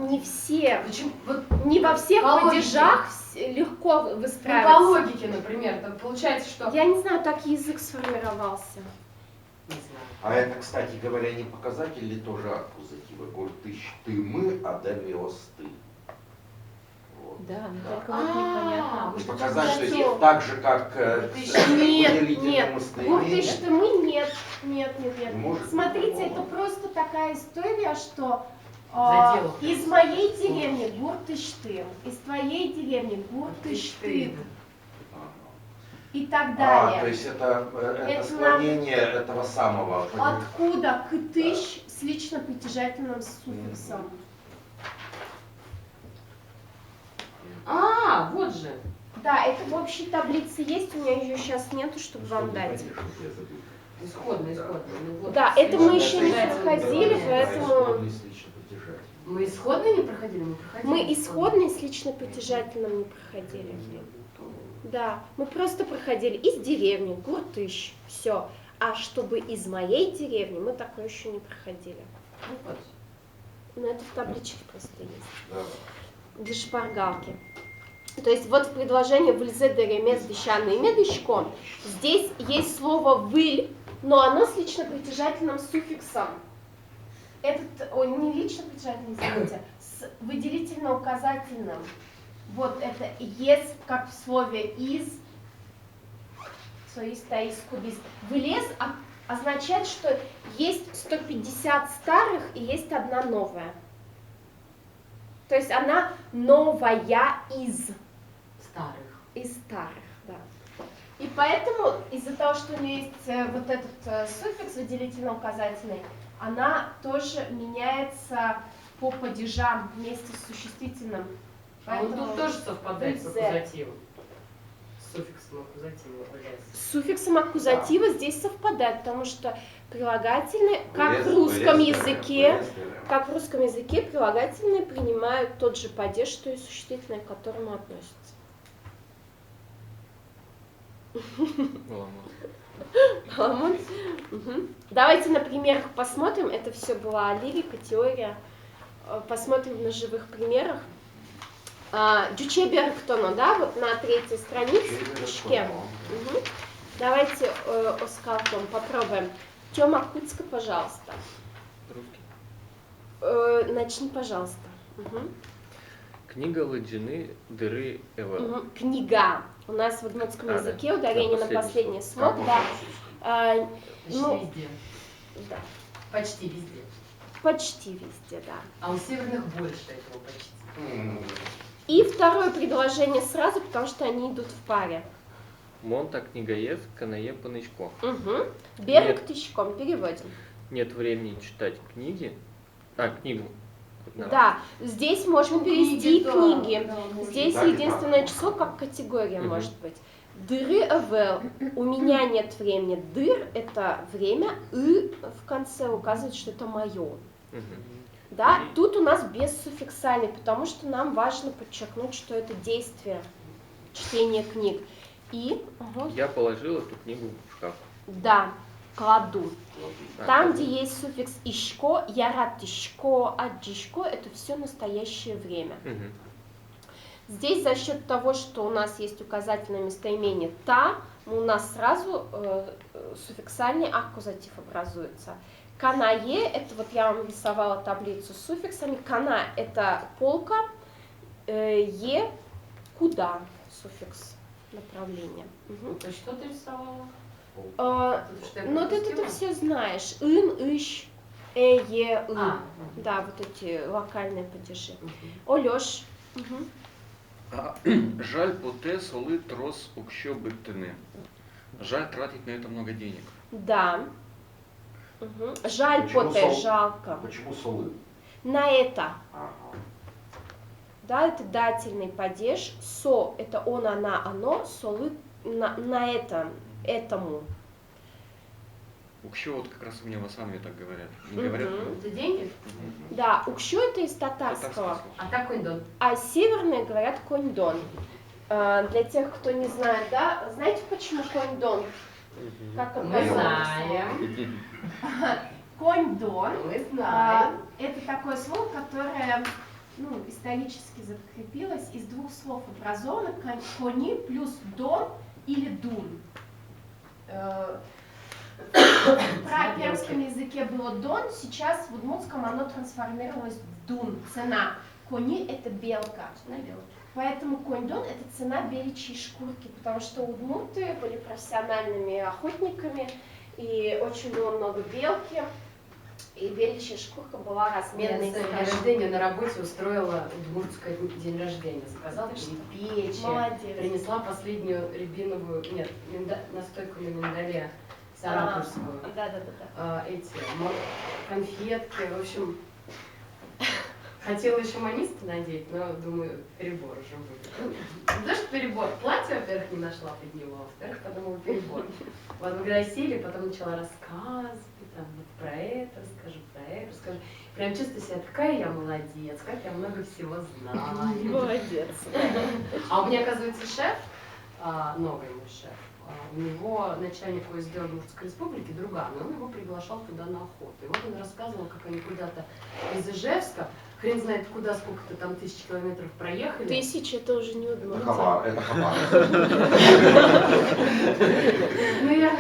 [SPEAKER 1] Не все,
[SPEAKER 2] Почему? Вот
[SPEAKER 1] не во всех
[SPEAKER 2] По логике.
[SPEAKER 1] падежах легко
[SPEAKER 2] ну, по
[SPEAKER 1] выстраиваться.
[SPEAKER 2] логике, например, так получается, что...
[SPEAKER 1] Я не знаю, так язык сформировался.
[SPEAKER 2] Не знаю.
[SPEAKER 3] А это, кстати говоря, не показатель ли тоже аккузатива? Гуртыштымы, адамиосты. Вот.
[SPEAKER 10] Да, но
[SPEAKER 3] Да.
[SPEAKER 10] только вот непонятно.
[SPEAKER 3] Не показать, то есть
[SPEAKER 1] Всё.
[SPEAKER 3] так же, как
[SPEAKER 1] Нет,
[SPEAKER 3] выделительным
[SPEAKER 1] гуртыштымы нет.
[SPEAKER 3] Не может быть
[SPEAKER 1] Смотрите,
[SPEAKER 3] такого.
[SPEAKER 1] это просто такая история, что
[SPEAKER 2] Задел.
[SPEAKER 1] из моей деревни гуртыштым, из твоей деревни гуртыштым и так
[SPEAKER 3] то
[SPEAKER 1] далее.
[SPEAKER 3] есть это
[SPEAKER 1] Это
[SPEAKER 3] склонение этого самого.
[SPEAKER 1] Откуда кытыш с лично притяжательным суффиксом?
[SPEAKER 2] Вот же.
[SPEAKER 1] Да, это в общей таблице есть, у меня ее сейчас нету, чтобы вам дать.
[SPEAKER 2] Исходно. Ну, вот
[SPEAKER 1] Да, это мы
[SPEAKER 2] слишком
[SPEAKER 1] еще не
[SPEAKER 2] притяжательный
[SPEAKER 1] подходили,
[SPEAKER 2] момент.
[SPEAKER 1] поэтому...
[SPEAKER 2] Мы исходные не проходили, мы проходили.
[SPEAKER 1] Мы исходные с лично притяжательным не проходили. Да, мы просто проходили из деревни, Гуртыш, все. А чтобы из моей деревни, мы такое еще не проходили.
[SPEAKER 2] Ну, вот.
[SPEAKER 1] Но это в табличке просто есть.
[SPEAKER 3] Да.
[SPEAKER 1] Для шпаргалки. То есть вот в предложении «выльзе деремес дещанный медышко» здесь есть слово «выль», но оно с лично притяжательным суффиксом. Не лично притяжательным, извините, с выделительно-указательным. Вот это «ес», как в слове «из», «соис», «таис», «кубис». «Вылез» означает, что есть 150 старых и есть одна новая. То есть она новая из старых, да. И поэтому из-за того, что у нее есть вот этот суффикс выделительно-указательный, она тоже меняется по падежам вместе с существительным.
[SPEAKER 2] А он
[SPEAKER 1] Поэтому
[SPEAKER 2] тут тоже совпадает с
[SPEAKER 1] «выльзе».
[SPEAKER 2] аккузативом. С суффиксом аккузатива «вылез».
[SPEAKER 1] С суффиксом аккузатива здесь совпадает, потому что прилагательные, как в
[SPEAKER 3] Вылез,
[SPEAKER 1] русском
[SPEAKER 3] вылез,
[SPEAKER 1] языке,
[SPEAKER 3] вылез, вылез.
[SPEAKER 1] как в русском языке прилагательные принимают тот же падеж, что и существительное, к которому относятся. Ламон. Мгм. Давайте на примерах посмотрим. Это все была лирика, теория. Посмотрим на живых примерах. Дючеберктоно, да, вот на 3-й страничке. Угу. Давайте, Оскар, попробуем. Тёма Куцка, пожалуйста.
[SPEAKER 6] Русский.
[SPEAKER 1] Начни, пожалуйста. Угу.
[SPEAKER 6] Книга Ладжины Дыры Эвел.
[SPEAKER 1] Угу. Книга. У нас в удмуртском
[SPEAKER 6] Да.
[SPEAKER 1] языке ударение на последний
[SPEAKER 3] Как
[SPEAKER 1] слог,
[SPEAKER 3] можно
[SPEAKER 1] да.
[SPEAKER 2] Почти
[SPEAKER 1] Ну,
[SPEAKER 2] везде.
[SPEAKER 1] да.
[SPEAKER 2] Почти везде.
[SPEAKER 1] Почти везде, да.
[SPEAKER 2] А у северных больше этого почти.
[SPEAKER 1] И второе предложение сразу, потому что они идут в паре.
[SPEAKER 6] Монта книгаев канае панычко.
[SPEAKER 1] Угу. Берег тычком переводим.
[SPEAKER 6] Нет времени читать книги. Книгу.
[SPEAKER 1] Да, здесь можно перевести книги.
[SPEAKER 2] Да, можно.
[SPEAKER 1] Здесь
[SPEAKER 3] Так и
[SPEAKER 1] единственное
[SPEAKER 3] так.
[SPEAKER 1] число как категория
[SPEAKER 6] Мгм.
[SPEAKER 1] может быть. Дыры эвел. У меня нет времени. Дыр — это время. И в конце указывает, что это мое. Да, тут у нас бессуффиксальный, потому что нам важно подчеркнуть, что это действие чтения книг. И
[SPEAKER 6] Я положил эту книгу в шкаф.
[SPEAKER 1] да, кладу.
[SPEAKER 6] А,
[SPEAKER 1] Там,
[SPEAKER 6] кладу.
[SPEAKER 1] где есть суффикс ишко, яратишко, аджишко, это все настоящее время.
[SPEAKER 6] Мгм.
[SPEAKER 1] Здесь за счет того, что у нас есть указательное местоимение «та», у нас сразу суффиксальный аккузатив образуется. Канае, это вот я вам рисовала таблицу с суффиксами. Кана — это полка, е — куда, суффикс направления. Мгм.
[SPEAKER 2] То есть что ты рисовала? Что я
[SPEAKER 1] Ну, ты это
[SPEAKER 2] пропустила?
[SPEAKER 1] все знаешь. Ин, ищ, е, ин. Да, вот эти локальные падежи. Олёш. Мгм.
[SPEAKER 4] Жаль поте соли трос укщо быттыны. Жаль тратить на это много денег.
[SPEAKER 1] Да. Мгм. Жаль
[SPEAKER 3] Почему
[SPEAKER 1] поте,
[SPEAKER 3] сол?
[SPEAKER 1] жалко.
[SPEAKER 3] Почему солы?
[SPEAKER 1] На это.
[SPEAKER 3] Ага.
[SPEAKER 1] Да, это дательный падеж. Со — это он, она, оно. Солы на это, этому.
[SPEAKER 4] Укщо вот как раз у меня в Асанове так говорят. Не
[SPEAKER 1] Мгм.
[SPEAKER 4] говорят.
[SPEAKER 2] Это деньги?
[SPEAKER 1] Да, укщо — это из татарского.
[SPEAKER 4] Татарское слово.
[SPEAKER 2] А так кондон.
[SPEAKER 1] А северные говорят коньдон. Для тех, кто не знает, да, знаете, почему коньдон? Как он
[SPEAKER 2] Мы
[SPEAKER 1] называется?
[SPEAKER 2] знаем.
[SPEAKER 1] Коньдон.
[SPEAKER 2] Мы знаем.
[SPEAKER 1] Это такое слово, которое исторически закрепилось, из двух слов образовано: кони плюс дон или дун. В праперском языке было дон, сейчас в удмуртском оно трансформировалось в дун, цена. Кони — это белка. Поэтому конь-дон — это цена беличьей шкурки, потому что удмурты были профессиональными охотниками, и очень было много белки, и беличья шкурка была
[SPEAKER 2] Я
[SPEAKER 1] разменной.
[SPEAKER 2] на день рождения на работе устроила удмуртское день рождения. Заказала печи,
[SPEAKER 1] Молодец.
[SPEAKER 2] принесла последнюю рябиновую, нет, настойку на миндале сарапульскую.
[SPEAKER 1] Да.
[SPEAKER 2] Эти конфетки, в общем, хотела еще маниста надеть, но думаю, перебор уже будет. Не то, что перебор, платье, во-первых, не нашла под него, а во-вторых, подумала, перебор. Вот мы когда сели, потом начала рассказывать, там, вот про это расскажи, про это расскажи. Прям чувствую себя, какая я молодец, как я много всего знаю.
[SPEAKER 1] Молодец.
[SPEAKER 2] А у меня, оказывается, шеф, новый мой шеф, у него начальник ОСД Удмуртской республики, друган, и он его приглашал туда на охоту. И вот он рассказывал, как они куда-то из Ижевска, хрен знает куда, сколько-то там 1000 километров проехали.
[SPEAKER 1] 1000 это уже не
[SPEAKER 3] Это
[SPEAKER 1] Удмуртия.
[SPEAKER 3] Хабар, это Хабар.
[SPEAKER 2] Ну, я...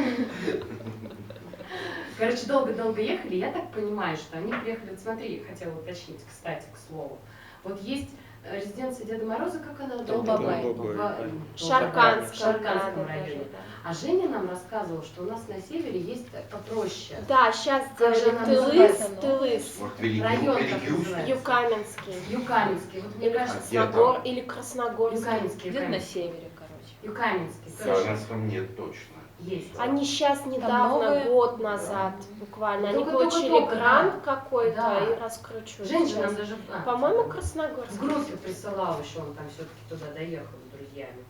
[SPEAKER 2] Короче, долго-долго ехали, я так понимаю, что они приехали, вот смотри, хотела уточнить, кстати, к слову. Вот есть резиденция Деда Мороза, как она?
[SPEAKER 10] Долбобай.
[SPEAKER 2] В
[SPEAKER 1] Шарканском,
[SPEAKER 2] Шарканском
[SPEAKER 1] да,
[SPEAKER 2] районе.
[SPEAKER 1] да.
[SPEAKER 2] А Женя нам рассказывала, что у нас на севере есть попроще.
[SPEAKER 1] Да, сейчас
[SPEAKER 2] Как же
[SPEAKER 1] сделали
[SPEAKER 2] она
[SPEAKER 1] Тылыс,
[SPEAKER 2] называется?
[SPEAKER 1] Тылыс,
[SPEAKER 3] Может,
[SPEAKER 2] Район как
[SPEAKER 3] Великий
[SPEAKER 2] называется?
[SPEAKER 1] Юкаменский.
[SPEAKER 2] Юкаменский. Вот мне
[SPEAKER 1] Или
[SPEAKER 2] кажется,
[SPEAKER 3] где там?
[SPEAKER 1] Красногор, или Красногорский.
[SPEAKER 2] Юкаменский.
[SPEAKER 10] Где-то на
[SPEAKER 2] Юкаменский.
[SPEAKER 10] севере, короче.
[SPEAKER 2] Юкаменский.
[SPEAKER 3] В
[SPEAKER 2] Точно.
[SPEAKER 3] Славянском нет точно.
[SPEAKER 2] Есть.
[SPEAKER 1] Они сейчас недавно,
[SPEAKER 10] новые?
[SPEAKER 1] год назад буквально, они
[SPEAKER 2] Только-только,
[SPEAKER 1] получили
[SPEAKER 2] да.
[SPEAKER 1] грант какой-то
[SPEAKER 2] Да.
[SPEAKER 1] и раскручивают.
[SPEAKER 2] Женщина
[SPEAKER 1] сейчас.
[SPEAKER 2] даже...
[SPEAKER 1] По-моему,
[SPEAKER 2] в
[SPEAKER 1] Красногорск.
[SPEAKER 2] группе присылал еще, он там все-таки туда доехал с друзьями.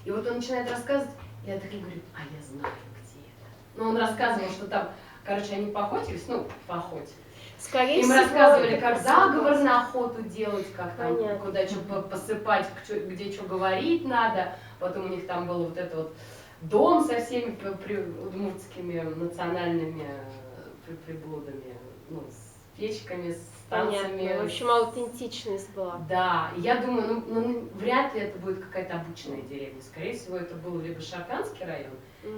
[SPEAKER 2] И вот он начинает рассказывать, я так и говорю, а я знаю, где это. Ну, он рассказывал, что там, короче, они поохотились, ну, по охоте.
[SPEAKER 1] Скорее
[SPEAKER 2] Им
[SPEAKER 1] всего,
[SPEAKER 2] рассказывали,
[SPEAKER 1] это
[SPEAKER 2] как
[SPEAKER 1] Красногорск.
[SPEAKER 2] заговор на охоту делать, как там,
[SPEAKER 1] Понятно.
[SPEAKER 2] куда что посыпать, где что говорить надо. Потом у них там был вот этот вот дом со всеми удмуртскими национальными приблудами, ну, с печками, с танцами.
[SPEAKER 1] Понятно. В общем, аутентичность была.
[SPEAKER 2] Да, и я думаю, ну, вряд ли это будет какая-то обычная деревня. Скорее всего, это был либо Шарканский район,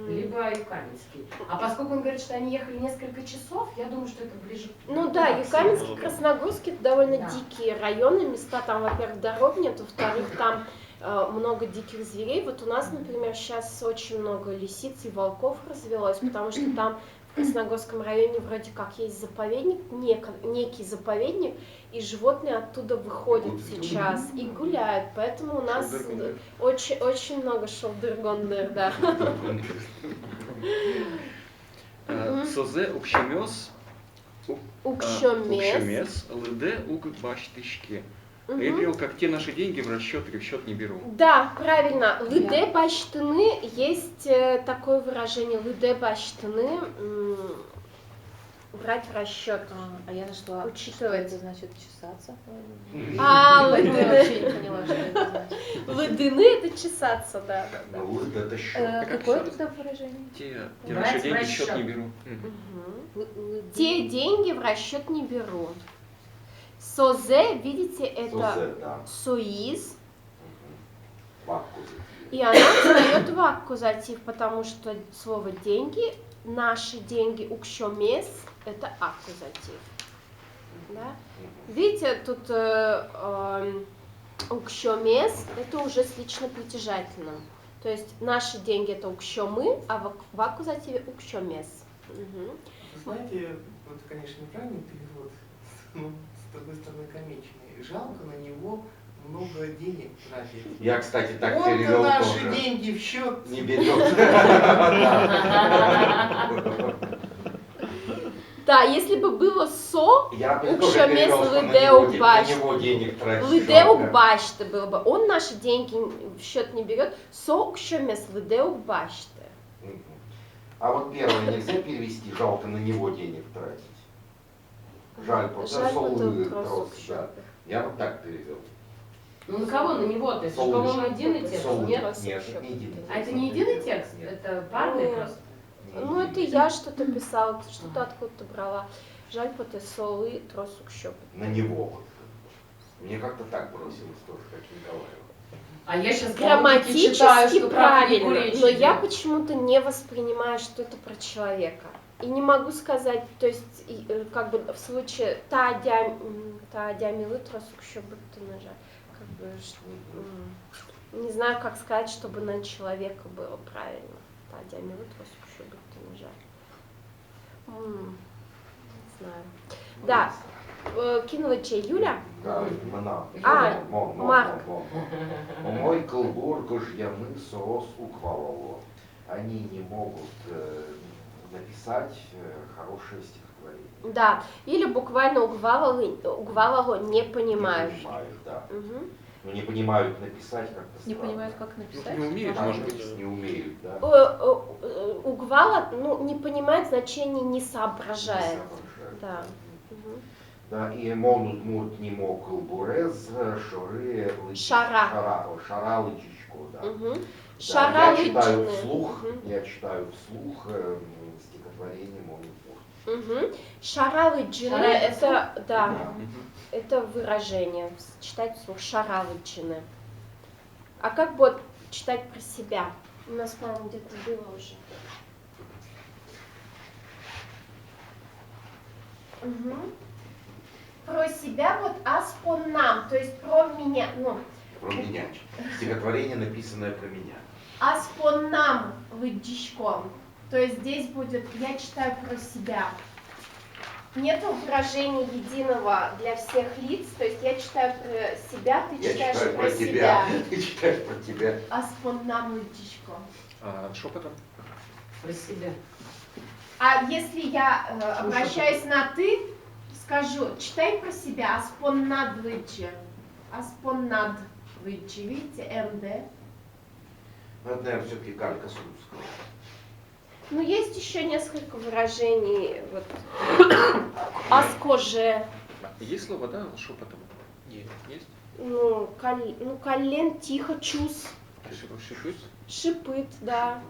[SPEAKER 2] либо Юкаменский. А поскольку он говорит, что они ехали несколько часов, я думаю, что это ближе к...
[SPEAKER 1] Ну да, Юкаменский, Красногорский это довольно
[SPEAKER 2] Да.
[SPEAKER 1] дикие районы, места там, во-первых, дорог нет, во-вторых, там много диких зверей. Вот у нас, например, сейчас очень много лисиц и волков развелось, потому что там в Красногорском районе вроде как есть заповедник, некий заповедник, и животные оттуда выходят сейчас и гуляют, поэтому у нас
[SPEAKER 4] Шолдыргондыр.
[SPEAKER 1] очень много шолдыргондыр, да.
[SPEAKER 4] Созе укшемес,
[SPEAKER 1] Укшемес.
[SPEAKER 4] лыде ук баштышки.
[SPEAKER 1] Мгм.
[SPEAKER 4] Я говорил, как те наши деньги в расчет или в счет не беру.
[SPEAKER 1] Да, правильно. Лыде баштыны, есть такое выражение, лыде баштыны, брать в расчет.
[SPEAKER 10] А я нашла,
[SPEAKER 1] Учитывать.
[SPEAKER 10] что это значит чесаться.
[SPEAKER 1] А,
[SPEAKER 10] Я
[SPEAKER 1] лыдыны.
[SPEAKER 10] вообще не поняла, что это значит.
[SPEAKER 1] Лыдыны это чесаться, да.
[SPEAKER 3] Ну, вот это счет.
[SPEAKER 10] Какое тогда выражение?
[SPEAKER 4] Те
[SPEAKER 2] Брать
[SPEAKER 4] наши
[SPEAKER 2] в
[SPEAKER 4] деньги в счет
[SPEAKER 2] расчет.
[SPEAKER 4] не беру.
[SPEAKER 1] Мгм. Те деньги в расчет не беру. Созе, видите, это
[SPEAKER 3] Созе, да.
[SPEAKER 1] соиз,
[SPEAKER 3] Ваккузы.
[SPEAKER 1] и она встает в аккузатив, потому что слово деньги, наши деньги, укшомес, это аккузатив. Да? Видите, тут укшомес, это уже с лично притяжательным. То есть наши деньги это укшомы, а в аккузативе укшомес. Мгм.
[SPEAKER 8] Вы знаете, вот, конечно, неправильный перевод, но с другой стороны комичный. Жалко на него много денег тратить.
[SPEAKER 3] Я, кстати, так
[SPEAKER 8] Он-то
[SPEAKER 3] перевел
[SPEAKER 8] наши
[SPEAKER 3] тоже.
[SPEAKER 8] деньги в счет.
[SPEAKER 3] Не берет.
[SPEAKER 1] Да, если бы было со,
[SPEAKER 3] Я тоже
[SPEAKER 1] Укшомес
[SPEAKER 3] перевел, что
[SPEAKER 1] лыдеук
[SPEAKER 3] на
[SPEAKER 1] баш.
[SPEAKER 3] него денег тратить.
[SPEAKER 1] лыдеук
[SPEAKER 3] жалко.
[SPEAKER 1] башты было бы. Он наши деньги в счет не берет. Со укшомес лыдеук башты.
[SPEAKER 3] Мгм. А вот первое нельзя перевести, жалко на него денег тратить. Жаль, просто
[SPEAKER 1] Жаль,
[SPEAKER 3] солы
[SPEAKER 1] вот
[SPEAKER 3] трос,
[SPEAKER 1] трос
[SPEAKER 3] да. Я вот так перевел.
[SPEAKER 2] Ну на кого? На него? Это же,
[SPEAKER 3] Солнышко.
[SPEAKER 2] по-моему, единый текст,
[SPEAKER 3] Солнышко.
[SPEAKER 2] нет?
[SPEAKER 3] Нет, это не единый
[SPEAKER 2] А это не единый текст?
[SPEAKER 3] Нет.
[SPEAKER 2] Это парный
[SPEAKER 1] Нет.
[SPEAKER 2] просто?
[SPEAKER 3] Не
[SPEAKER 1] Ну, это
[SPEAKER 3] единый.
[SPEAKER 1] я что-то писала, что-то откуда-то брала. Жаль, поте солы трос укшоп.
[SPEAKER 3] На него вот. Мне как-то так бросилось тоже, как Николаева.
[SPEAKER 2] А я сейчас
[SPEAKER 1] Грамматически правильно, но я
[SPEAKER 2] почему
[SPEAKER 1] почему-то не воспринимаю, что это про человека. И не могу сказать, то есть, как бы в случае та дямилы трос укшоп нажать. Как бы, не знаю, как сказать, чтобы на человека было правильно. Та дямилы трос укшоп нажать. Не знаю. Да, кинула чей, Юля?
[SPEAKER 3] Да, мна.
[SPEAKER 1] А,
[SPEAKER 3] Мон.
[SPEAKER 1] Марк.
[SPEAKER 3] Мой колбургуш яны соос уквалово. Они не могут написать хорошее стихотворение.
[SPEAKER 1] Да, или буквально угвалого не понимаешь.
[SPEAKER 3] Не понимают, да.
[SPEAKER 1] Мгм.
[SPEAKER 3] Ну, не понимают написать как-то
[SPEAKER 10] Не
[SPEAKER 3] странно.
[SPEAKER 10] понимают, как написать.
[SPEAKER 4] Не умеют,
[SPEAKER 3] Да,
[SPEAKER 4] может быть.
[SPEAKER 3] Не умеют, да.
[SPEAKER 1] бывало, ну, не понимает значение, не соображает.
[SPEAKER 3] Соображает.
[SPEAKER 1] Да. Мгм.
[SPEAKER 3] Да, и молут мурт не мог бурез, шоры
[SPEAKER 1] Шара.
[SPEAKER 3] шара лычечко, да.
[SPEAKER 1] Мгм.
[SPEAKER 3] Да,
[SPEAKER 1] Шара
[SPEAKER 3] я читаю
[SPEAKER 1] лычины.
[SPEAKER 3] вслух,
[SPEAKER 1] Мгм.
[SPEAKER 3] я читаю вслух стихотворение молут мурт.
[SPEAKER 1] Мгм. Шара лычины,
[SPEAKER 2] Шара это
[SPEAKER 1] это, да,
[SPEAKER 3] Да.
[SPEAKER 1] это выражение. Читать вслух шара лычины. А как вот читать про себя? У нас, по-моему, где-то было уже. Мгм. Про себя вот аспонам, то есть про меня, ну,
[SPEAKER 3] Про меня. Стихотворение, написанное про меня.
[SPEAKER 1] аспонам лыдичком. То есть здесь будет я читаю про себя. Нету выражения единого для всех лиц, то есть я читаю про себя, ты
[SPEAKER 3] Я
[SPEAKER 1] читаешь
[SPEAKER 3] читаю
[SPEAKER 1] про
[SPEAKER 3] про
[SPEAKER 1] себя.
[SPEAKER 3] тебя. Ты читаешь про тебя.
[SPEAKER 1] Аспонам лыдичком.
[SPEAKER 4] А шепотом?
[SPEAKER 2] Про себя.
[SPEAKER 1] А если я обращаюсь на ты, скажу, читай про себя, аспоннад лыджи. Аспоннад лыджи, видите, МД.
[SPEAKER 3] Ну, это, наверное, все-таки калька с русского.
[SPEAKER 1] Ну, есть еще несколько выражений, вот, аскоже,
[SPEAKER 4] Есть слово, да, шепотом?
[SPEAKER 6] Нет.
[SPEAKER 4] Есть?
[SPEAKER 1] ну, колен, тихо, чус,
[SPEAKER 4] Шипит?
[SPEAKER 1] шипыт, да.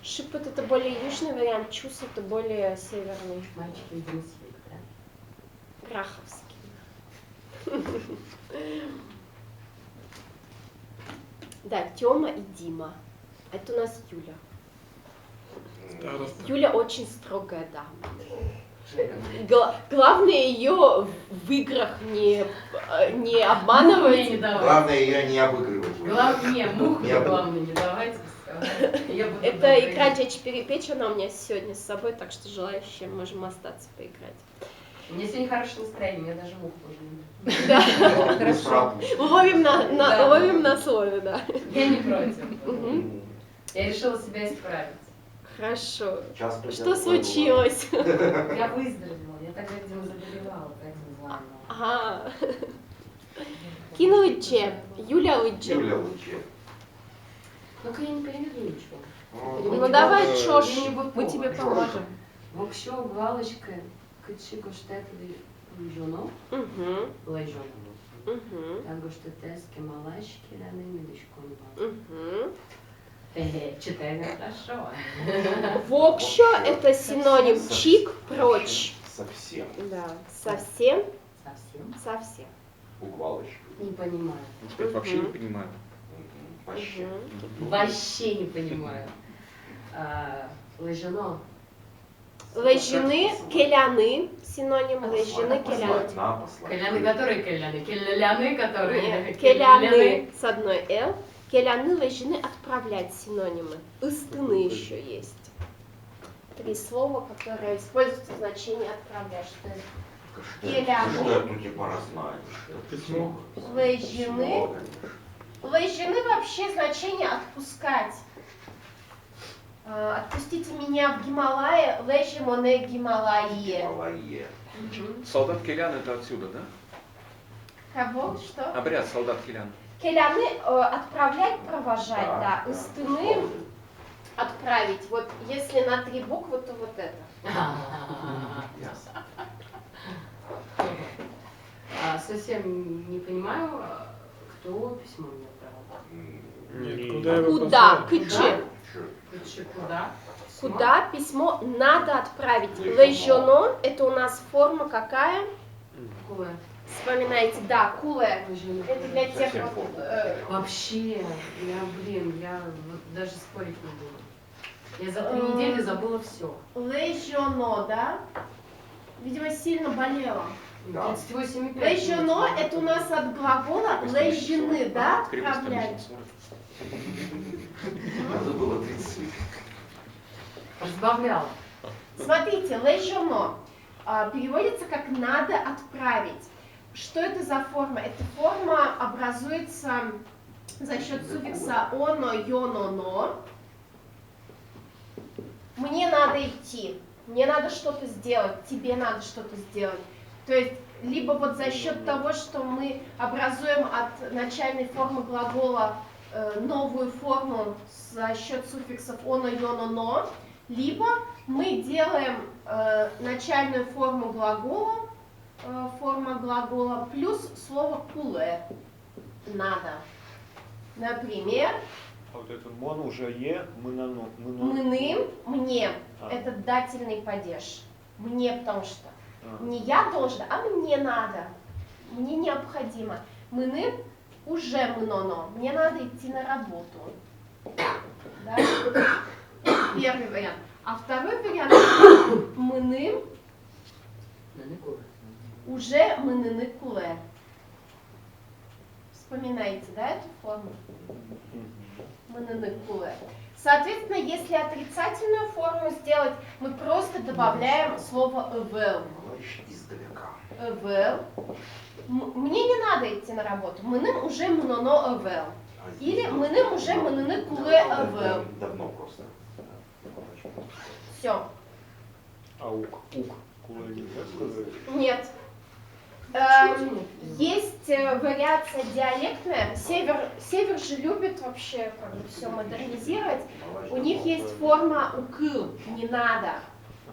[SPEAKER 1] Шипыт это более южный вариант, чус это более северный,
[SPEAKER 2] Мальчик, видимо, свет, да?
[SPEAKER 1] граховский. Да, Тёма и Дима. Это у нас Юля.
[SPEAKER 7] Староста.
[SPEAKER 1] Юля очень строгая дама. Главное ее в играх не
[SPEAKER 2] Мне
[SPEAKER 1] обманывать.
[SPEAKER 2] не давать.
[SPEAKER 3] Главное ее не обыгрывать.
[SPEAKER 2] Главное, мух
[SPEAKER 3] Не обыгрывать.
[SPEAKER 2] главное не давайте. Я буду
[SPEAKER 1] Это
[SPEAKER 2] доброй.
[SPEAKER 1] игра «Дядя Перепечь», она у меня сегодня с собой, так что желающие можем остаться поиграть.
[SPEAKER 2] У меня сегодня хорошее настроение, я даже мух тоже
[SPEAKER 1] Да.
[SPEAKER 3] Хорошо.
[SPEAKER 1] Ловим
[SPEAKER 2] Да.
[SPEAKER 1] ловим на слове, да.
[SPEAKER 2] Я не против.
[SPEAKER 1] Мгм.
[SPEAKER 2] Я решила себя исправить.
[SPEAKER 1] Хорошо.
[SPEAKER 3] Часто
[SPEAKER 1] Что
[SPEAKER 3] я
[SPEAKER 1] случилось?
[SPEAKER 2] Я выздоровела, я тогда, видимо, заболевала, поэтому звонила.
[SPEAKER 1] Ага. Кина Лыче, Юля Лыче.
[SPEAKER 3] Юля лучше.
[SPEAKER 2] Ну-ка я не переведу ничего.
[SPEAKER 1] Ну давай, чё ж,
[SPEAKER 2] Что-нибудь
[SPEAKER 1] мы тебе поможем.
[SPEAKER 2] Вообще галочка, кычико штетли лежоно,
[SPEAKER 1] Угу,
[SPEAKER 2] лежоно.
[SPEAKER 1] угу,
[SPEAKER 2] Так что тески малашки раны медичком.
[SPEAKER 1] угу.
[SPEAKER 2] Читаем хорошо.
[SPEAKER 1] Вокщо это синоним чик, прочь.
[SPEAKER 3] Совсем.
[SPEAKER 1] Да, совсем,
[SPEAKER 2] Совсем
[SPEAKER 1] совсем.
[SPEAKER 3] Буквалочку.
[SPEAKER 2] не понимаю.
[SPEAKER 4] Может быть, вообще не понимаю.
[SPEAKER 3] Вообще.
[SPEAKER 1] Мгм.
[SPEAKER 2] Вообще не понимаю. Лежано.
[SPEAKER 1] Лежины, келяны, синоним лежины, келяны.
[SPEAKER 3] Послать на, послать.
[SPEAKER 2] Каляны, которые каляны? Каляны, которые...
[SPEAKER 1] Нет, келяны с одной «л». Келяны, лежины, отправлять синонимы. Истыны еще есть. 3 слова, которые используются в значении отправлять. Что это? Келяны.
[SPEAKER 3] Что я тут типа знаю?
[SPEAKER 7] Письмо.
[SPEAKER 1] Лежины. Лежины вообще значение отпускать. Отпустите меня в Гималае, лежи моне Гималае.
[SPEAKER 3] Малае.
[SPEAKER 4] Солдат Келян это отсюда, да?
[SPEAKER 1] Кого? Что?
[SPEAKER 4] Обряд солдат Келян.
[SPEAKER 1] Келяны отправлять, провожать, да. Истыны отправить. Вот если на 3 буквы, то вот это.
[SPEAKER 3] Ясно.
[SPEAKER 2] Совсем не понимаю, кто письмо мне отправил.
[SPEAKER 7] Нет, куда его
[SPEAKER 1] Куда?
[SPEAKER 7] послать?
[SPEAKER 1] Кыче.
[SPEAKER 2] Лучше куда?
[SPEAKER 1] Куда письмо надо отправить? Лежоно, это у нас форма какая?
[SPEAKER 2] Куда?
[SPEAKER 1] Вспоминайте, да, куле. Это для тех,
[SPEAKER 3] Совсем
[SPEAKER 1] вот,
[SPEAKER 3] форма.
[SPEAKER 2] Вообще, я вот даже спорить не буду. Я за 3 недели забыла все.
[SPEAKER 1] лежоно, да? Видимо, сильно болела.
[SPEAKER 3] Да.
[SPEAKER 2] 38,5.
[SPEAKER 1] Лежоно, это у нас от глагола лежины, да?
[SPEAKER 4] Крепость
[SPEAKER 1] Отправлять.
[SPEAKER 3] Надо было 30.
[SPEAKER 2] Разбавляла.
[SPEAKER 1] Смотрите, лежоно переводится как «надо отправить». Что это за форма? Эта форма образуется за счет суффикса «оно», «йоно», «но». Мне надо идти, мне надо что-то сделать, тебе надо что-то сделать. То есть, либо вот за счет того, что мы образуем от начальной формы глагола новую форму за счет суффиксов «оно», «йоно», «но», Либо мы делаем начальную форму глагола, форма глагола плюс слово куле. Надо. Например,
[SPEAKER 5] А вот этот мон уже е, мыным,
[SPEAKER 1] мне.
[SPEAKER 5] А.
[SPEAKER 1] Это дательный падеж. Мне, потому что
[SPEAKER 5] А.
[SPEAKER 1] не я должна, а мне надо. Мне необходимо. Мыным уже мыноно. Мне надо идти на работу. Да? Первый вариант. А второй вариант мыным уже мыныны куле. Вспоминаете, да, эту форму? Мыныны куле. Соответственно, если отрицательную форму сделать, мы просто добавляем слово эвел.
[SPEAKER 3] Издалека.
[SPEAKER 1] Эвел. Мне не надо идти на работу. Мыным уже мноно эвел. Или мыным уже мыныны куле эвел.
[SPEAKER 3] Давно просто.
[SPEAKER 1] Все.
[SPEAKER 5] А ук, куле нельзя сказать?
[SPEAKER 1] Нет. Есть вариация диалектная. Север же любит вообще как бы все модернизировать. У них есть форма укыл, не надо.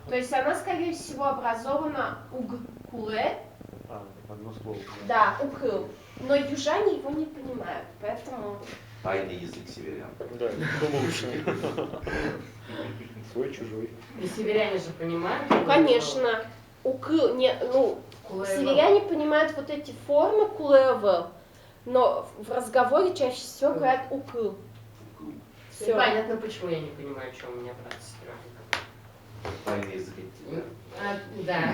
[SPEAKER 1] То есть она, скорее всего, образована уг-куле.
[SPEAKER 5] А, одно слово.
[SPEAKER 1] Да, укыл. Но южане его не понимают, поэтому...
[SPEAKER 3] Тайный язык северян.
[SPEAKER 5] Да, что лучше. Свой, чужой.
[SPEAKER 2] И северяне же понимают.
[SPEAKER 1] Конечно. Укыл, северяне понимают вот эти формы кулэвэ, но в разговоре чаще всего говорят укыл.
[SPEAKER 2] Все. Понятно, почему я не понимаю, о чем у меня брат и сестра.
[SPEAKER 3] Тайный язык тебя.
[SPEAKER 2] Да.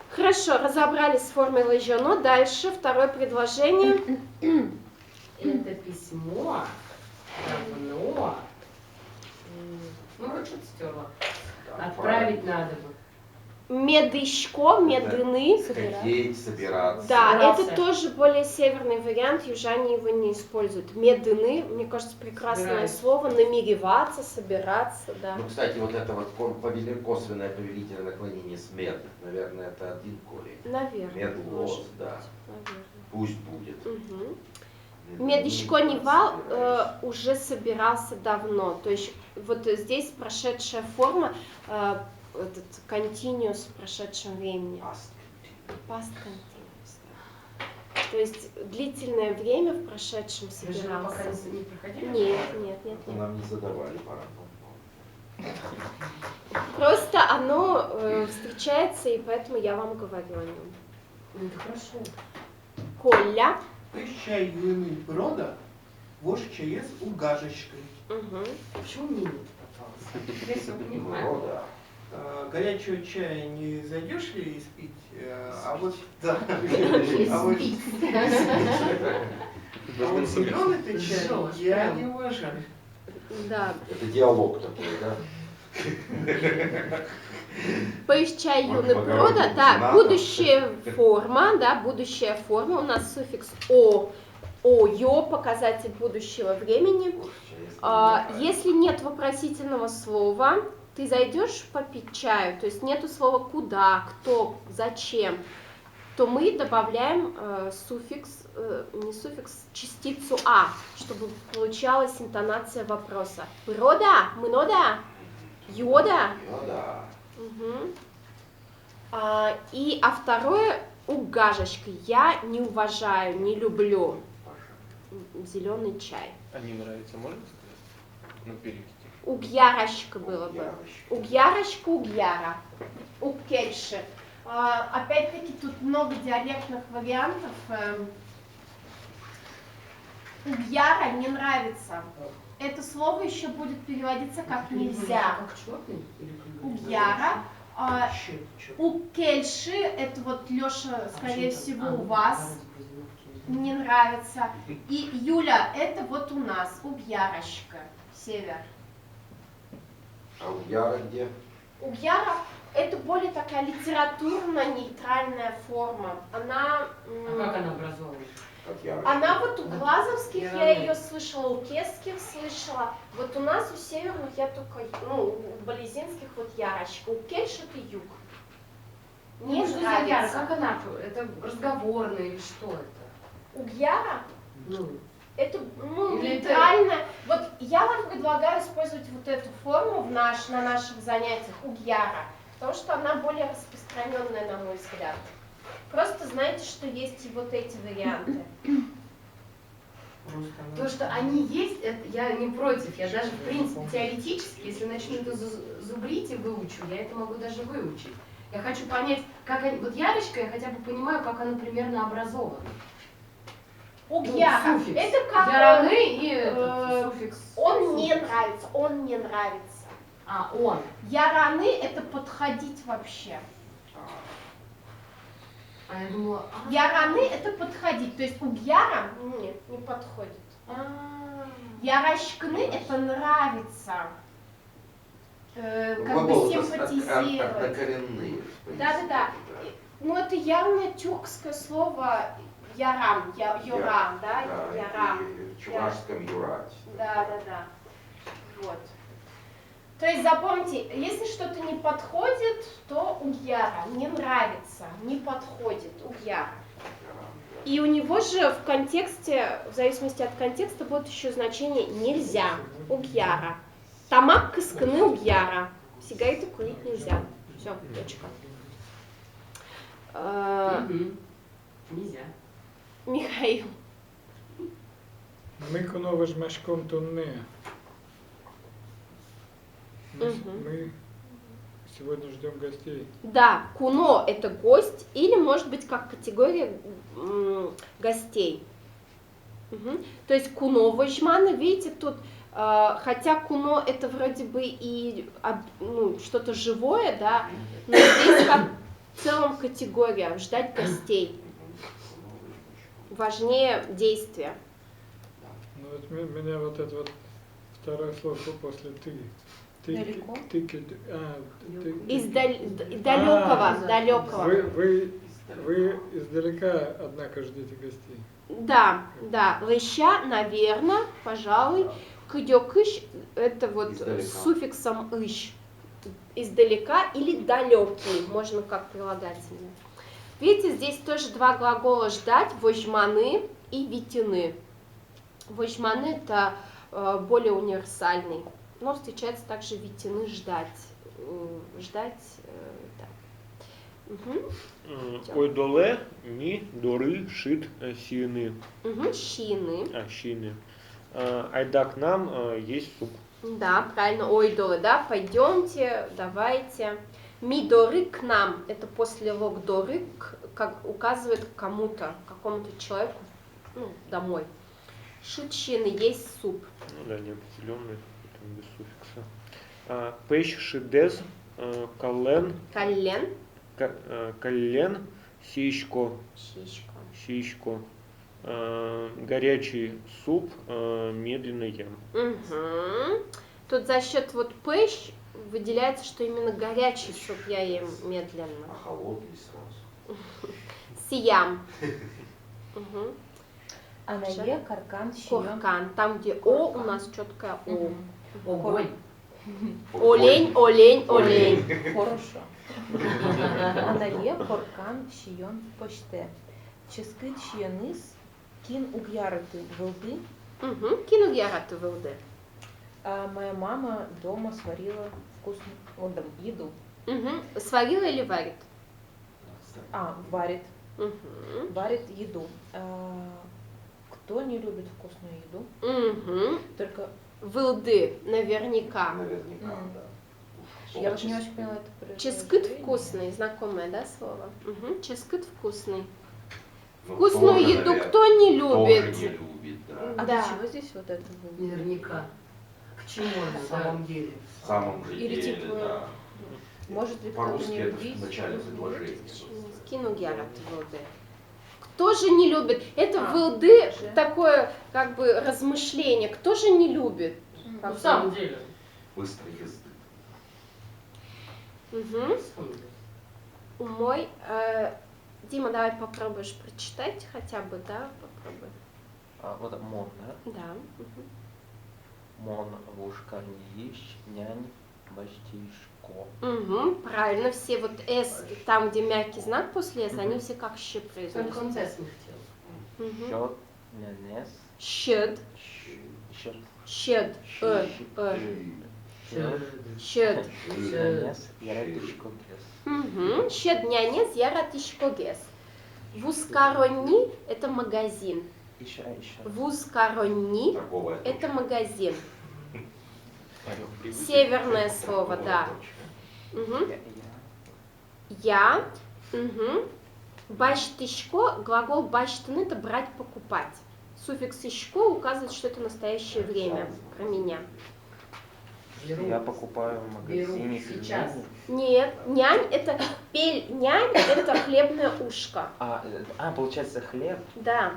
[SPEAKER 1] Хорошо, разобрались с формой лежано. Дальше второе предложение.
[SPEAKER 2] Это письмо давно. Ну, что-то стерла. Отправить надо бы.
[SPEAKER 1] Медышко, медыны.
[SPEAKER 3] Хотеть, собираться.
[SPEAKER 1] Да,
[SPEAKER 2] Собирался.
[SPEAKER 1] это тоже более северный вариант, южане его не используют. Медыны, мне кажется, прекрасное
[SPEAKER 2] Собираться.
[SPEAKER 1] слово, намереваться, собираться, да.
[SPEAKER 3] Ну, кстати, вот это вот косвенное повелительное наклонение с мед, наверное, это один корень.
[SPEAKER 1] Наверное.
[SPEAKER 3] Медлос,
[SPEAKER 1] может
[SPEAKER 3] да.
[SPEAKER 1] быть, наверное.
[SPEAKER 3] Пусть будет.
[SPEAKER 1] Угу.
[SPEAKER 3] Медленно
[SPEAKER 1] Медышко Невал
[SPEAKER 3] собирайся.
[SPEAKER 1] уже собирался давно. То есть вот здесь прошедшая форма, этот continuous в прошедшем времени. Past continuous. Да. То есть длительное время в прошедшем
[SPEAKER 2] Вы же
[SPEAKER 1] собирался.
[SPEAKER 2] пока не проходили?
[SPEAKER 1] Нет.
[SPEAKER 3] Это нам не задавали пора.
[SPEAKER 1] Просто оно встречается, и поэтому я вам говорю о нем.
[SPEAKER 2] Ну, это хорошо.
[SPEAKER 1] Коля.
[SPEAKER 8] Чай юный брода, вож чаес угажечкой.
[SPEAKER 1] Угу.
[SPEAKER 2] Почему мне не попалось? Я все понимаю.
[SPEAKER 3] Ну, да.
[SPEAKER 8] Горячего чая не зайдешь ли испить? А вот да.
[SPEAKER 2] Или
[SPEAKER 8] А вот
[SPEAKER 2] спить.
[SPEAKER 8] зеленый-то чай
[SPEAKER 2] Жёлчь,
[SPEAKER 8] я
[SPEAKER 2] прям.
[SPEAKER 8] не уважаю.
[SPEAKER 1] Да.
[SPEAKER 3] Это диалог такой, да?
[SPEAKER 1] Поезжай юный
[SPEAKER 3] Можно
[SPEAKER 1] прода,
[SPEAKER 3] поговорить
[SPEAKER 1] да,
[SPEAKER 3] надо.
[SPEAKER 1] будущая форма, да, будущая форма, у нас суффикс ё, показатель будущего времени. Если нет вопросительного слова, ты зайдешь попить чаю, то есть нету слова куда, кто, зачем, то мы добавляем суффикс, не суффикс, частицу а, чтобы получалась интонация вопроса. Прода, мнода, йода.
[SPEAKER 3] Да.
[SPEAKER 1] Угу. А второе угажечка. Я не уважаю, не люблю зеленый чай.
[SPEAKER 6] А не нравится, можно сказать? Ну, перевести.
[SPEAKER 1] Угьярочка было бы. Угьярочка, угьяра. Укельши. Опять-таки тут много диалектных вариантов. Угьяра не нравится. Это слово еще будет переводиться как нельзя.
[SPEAKER 2] Как черный?
[SPEAKER 1] Угьяра. Укельши, это вот Леша, скорее всего, у вас не нравится. И Юля, это вот у нас, Угьярочка, север.
[SPEAKER 3] А у Яра где?
[SPEAKER 1] Угьяра это более такая литературно-нейтральная форма. Она...
[SPEAKER 2] А как она образована?
[SPEAKER 3] Как Яра?
[SPEAKER 1] Она вот у глазовских я
[SPEAKER 2] Яра.
[SPEAKER 1] ее слышала, у кесских слышала. Вот у нас у северных я только, у болезинских вот Ярочка. У Кельш это юг. Мне
[SPEAKER 2] Что за Яра?
[SPEAKER 1] нравится.
[SPEAKER 2] Как она? Это разговорный или что это?
[SPEAKER 1] Угьяра?
[SPEAKER 2] Ну,
[SPEAKER 1] Это, ну,
[SPEAKER 2] Или это-
[SPEAKER 1] нейтрально. Вот я вам предлагаю использовать вот эту форму на наших занятиях угьяра, потому что она более распространенная, на мой взгляд. Просто знайте, что есть и вот эти варианты.
[SPEAKER 8] Просто
[SPEAKER 2] То, что они есть, это я не против. Я даже, в принципе, теоретически, если начну это зубрить и выучу, я это могу даже выучить. Я хочу понять, как они... Вот ярочка, я хотя бы понимаю, как она примерно образована.
[SPEAKER 1] Угьяра.
[SPEAKER 2] суффикс.
[SPEAKER 1] Это как...
[SPEAKER 2] Яраны и этот суффикс.
[SPEAKER 1] Он не
[SPEAKER 2] суффикс.
[SPEAKER 1] нравится, он не нравится.
[SPEAKER 2] А, он.
[SPEAKER 1] Яраны — это подходить вообще.
[SPEAKER 2] А я думала...
[SPEAKER 1] Яраны — это подходить. То есть угьяра нет, не подходит. Ярашкны — это нравится. Как бы
[SPEAKER 3] Глагол
[SPEAKER 1] симпатизировать.
[SPEAKER 3] однокоренные.
[SPEAKER 1] Да. Ну, это явно тюркское слово ярам, юрам, да, ярам.
[SPEAKER 3] И в чувашском юрать.
[SPEAKER 1] Да. Вот. То есть запомните, если что-то не подходит, то угьяра, не нравится, не подходит, угьяра. И у него же в контексте, в зависимости от контекста, будет еще значение нельзя, угьяра. Тамак кысканы угьяра. Сигареты курить нельзя. Все, точка.
[SPEAKER 2] Нельзя.
[SPEAKER 1] Михаил.
[SPEAKER 7] Мы кунова жмашком тунне. Мы сегодня ждем гостей.
[SPEAKER 1] Да, куно — это гость, или может быть как категория гостей. То есть куно вожмана, видите, тут, хотя куно это вроде бы и что-то живое, да, но здесь как в целом категория ждать гостей. Важнее действия.
[SPEAKER 7] Ну вот меня вот это вот второе слово после ты.
[SPEAKER 10] Далеко?
[SPEAKER 1] Из далекого.
[SPEAKER 7] Вы издалека, однако, ждете гостей.
[SPEAKER 1] Да, лыща, наверное, пожалуй. Кыдёкыш — это вот
[SPEAKER 3] Издалека.
[SPEAKER 1] с суффиксом ищ. Издалека или далекий, можно как прилагательное. Видите, здесь тоже два глагола ждать, вожманы и витины. Вожманы — это более универсальный, но встречается также витины ждать.
[SPEAKER 5] Ойдоле, ми, доры, шит, сины.
[SPEAKER 1] Щины.
[SPEAKER 5] Щины. Айда к нам, есть суп.
[SPEAKER 1] Да, правильно, ойдолы, да, пойдемте, давайте. Мидоры к нам, это после логдоры, как указывает кому-то, какому-то человеку, домой. Шитщины, есть суп.
[SPEAKER 5] Ну да, неопределенный, без суффикса. Пещ, шидез, кален, кален, сишко, горячий суп, медленно ем.
[SPEAKER 1] Тут за счет вот пещ выделяется, что именно горячий суп я ем медленно.
[SPEAKER 3] А холодный сразу.
[SPEAKER 1] Сиям.
[SPEAKER 10] Анае, каркан, щион.
[SPEAKER 1] Куркан. Там, где О, у нас четкое О.
[SPEAKER 2] Огонь.
[SPEAKER 1] Олень.
[SPEAKER 10] Хорошо. Анае, коркан, щион, почте. Ческит щиенис, кин угьярыты вылды.
[SPEAKER 1] Кину яраты вылды.
[SPEAKER 10] А моя мама дома сварила вкусную еду.
[SPEAKER 1] Сварила или варит?
[SPEAKER 10] Варит. Варит еду. Кто не любит вкусную еду? Только
[SPEAKER 1] вылды, наверняка.
[SPEAKER 10] я вот не очень поняла это.
[SPEAKER 1] Ческит вкусный, знакомое, да, слово? Ческит вкусный.
[SPEAKER 3] Ну,
[SPEAKER 1] Вкусную
[SPEAKER 3] тоже,
[SPEAKER 1] еду
[SPEAKER 3] наверное,
[SPEAKER 1] кто не
[SPEAKER 3] Тоже
[SPEAKER 1] любит?
[SPEAKER 3] не любит, да.
[SPEAKER 10] А
[SPEAKER 1] Да.
[SPEAKER 10] для чего здесь вот это было?
[SPEAKER 2] Наверняка. К чему
[SPEAKER 8] на
[SPEAKER 2] это?
[SPEAKER 8] самом деле.
[SPEAKER 3] В самом же
[SPEAKER 10] Или
[SPEAKER 3] деле,
[SPEAKER 10] типа,
[SPEAKER 3] да.
[SPEAKER 10] Может ли кто-то
[SPEAKER 3] По-русски
[SPEAKER 10] не
[SPEAKER 3] это
[SPEAKER 10] любить?
[SPEAKER 3] в начале предложения.
[SPEAKER 1] Кину яраты вылды. Кто же не любит? Это вылды
[SPEAKER 10] уже.
[SPEAKER 1] такое, как бы, размышление. Кто же не любит?
[SPEAKER 2] В самом деле.
[SPEAKER 3] Быстрой езды.
[SPEAKER 1] Мой. Дима, давай попробуешь прочитать хотя бы, да? Попробуй.
[SPEAKER 9] Вот мон, да?
[SPEAKER 1] Да.
[SPEAKER 9] Мон, вушка, ищ, нянь, баштишко.
[SPEAKER 1] Правильно, все вот S, там, где мягкий знак после S, они все как щи
[SPEAKER 2] Только
[SPEAKER 1] произносят.
[SPEAKER 2] он тест не хотел.
[SPEAKER 9] Счет, нянес,
[SPEAKER 1] Should.
[SPEAKER 9] Еще раз.
[SPEAKER 1] Should. Should.
[SPEAKER 9] Нянес, яратишкогес.
[SPEAKER 1] Should нянес яратишкогес. Вускаронни – это магазин.
[SPEAKER 9] Еще.
[SPEAKER 1] Вускаронни
[SPEAKER 3] Торговая
[SPEAKER 1] – это магазин.
[SPEAKER 4] Орел.
[SPEAKER 1] Северное слово, да. Мгм. Я. Баштишко, глагол баштын – это брать, покупать. Суффикс ишко указывает, что это настоящее время. Про меня.
[SPEAKER 2] Беру.
[SPEAKER 9] Я покупаю в магазине
[SPEAKER 2] Беру сейчас.
[SPEAKER 9] пельмени.
[SPEAKER 1] Нет, нянь – это нянь – это хлебное ушко.
[SPEAKER 9] Получается хлеб?
[SPEAKER 1] Да.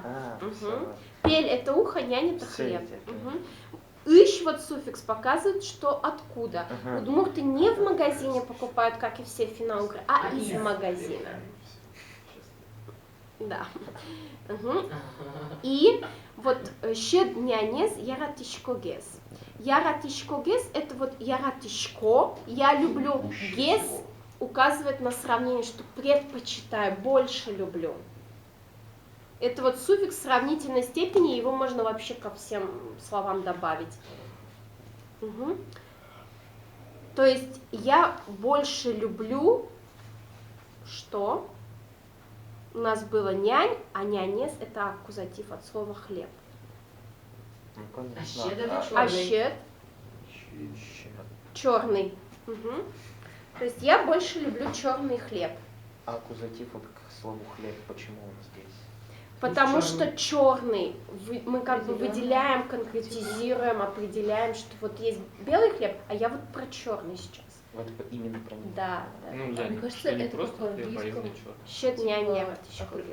[SPEAKER 9] Всё.
[SPEAKER 1] Пель – это ухо, нянь – это
[SPEAKER 9] Всё,
[SPEAKER 1] хлеб.
[SPEAKER 9] я понял.
[SPEAKER 1] Ищ, вот суффикс, показывает, что откуда.
[SPEAKER 9] Ага.
[SPEAKER 1] Удмурты не в магазине покупают, как и все финно-угры, а из магазина. Да. И вот щед нянез яратишкогес. Яратишкогес – это вот яратишко, я люблю. Гес указывает на сравнение, что предпочитаю, больше люблю. Это вот суффикс сравнительной степени, его можно вообще ко всем словам добавить. То есть я больше люблю, что у нас было нянь, а нянес – это аккузатив от слова хлеб.
[SPEAKER 9] Ну, понятно.
[SPEAKER 2] А щед это
[SPEAKER 1] А
[SPEAKER 2] черный.
[SPEAKER 1] щед – черный. То есть я больше люблю черный хлеб.
[SPEAKER 9] А аккузатив вот к слову хлеб, почему он здесь?
[SPEAKER 1] Потому
[SPEAKER 2] черный.
[SPEAKER 1] что черный, мы как бы выделяем, конкретизируем, определяем, что вот есть белый хлеб, а я вот про черный сейчас.
[SPEAKER 9] Вот именно про него.
[SPEAKER 1] Да.
[SPEAKER 4] Ну, да,
[SPEAKER 10] Мне кажется,
[SPEAKER 4] что не
[SPEAKER 10] это
[SPEAKER 4] просто
[SPEAKER 10] как в
[SPEAKER 4] хлеб, а именно
[SPEAKER 10] английском.
[SPEAKER 4] черный.
[SPEAKER 1] Щедняне.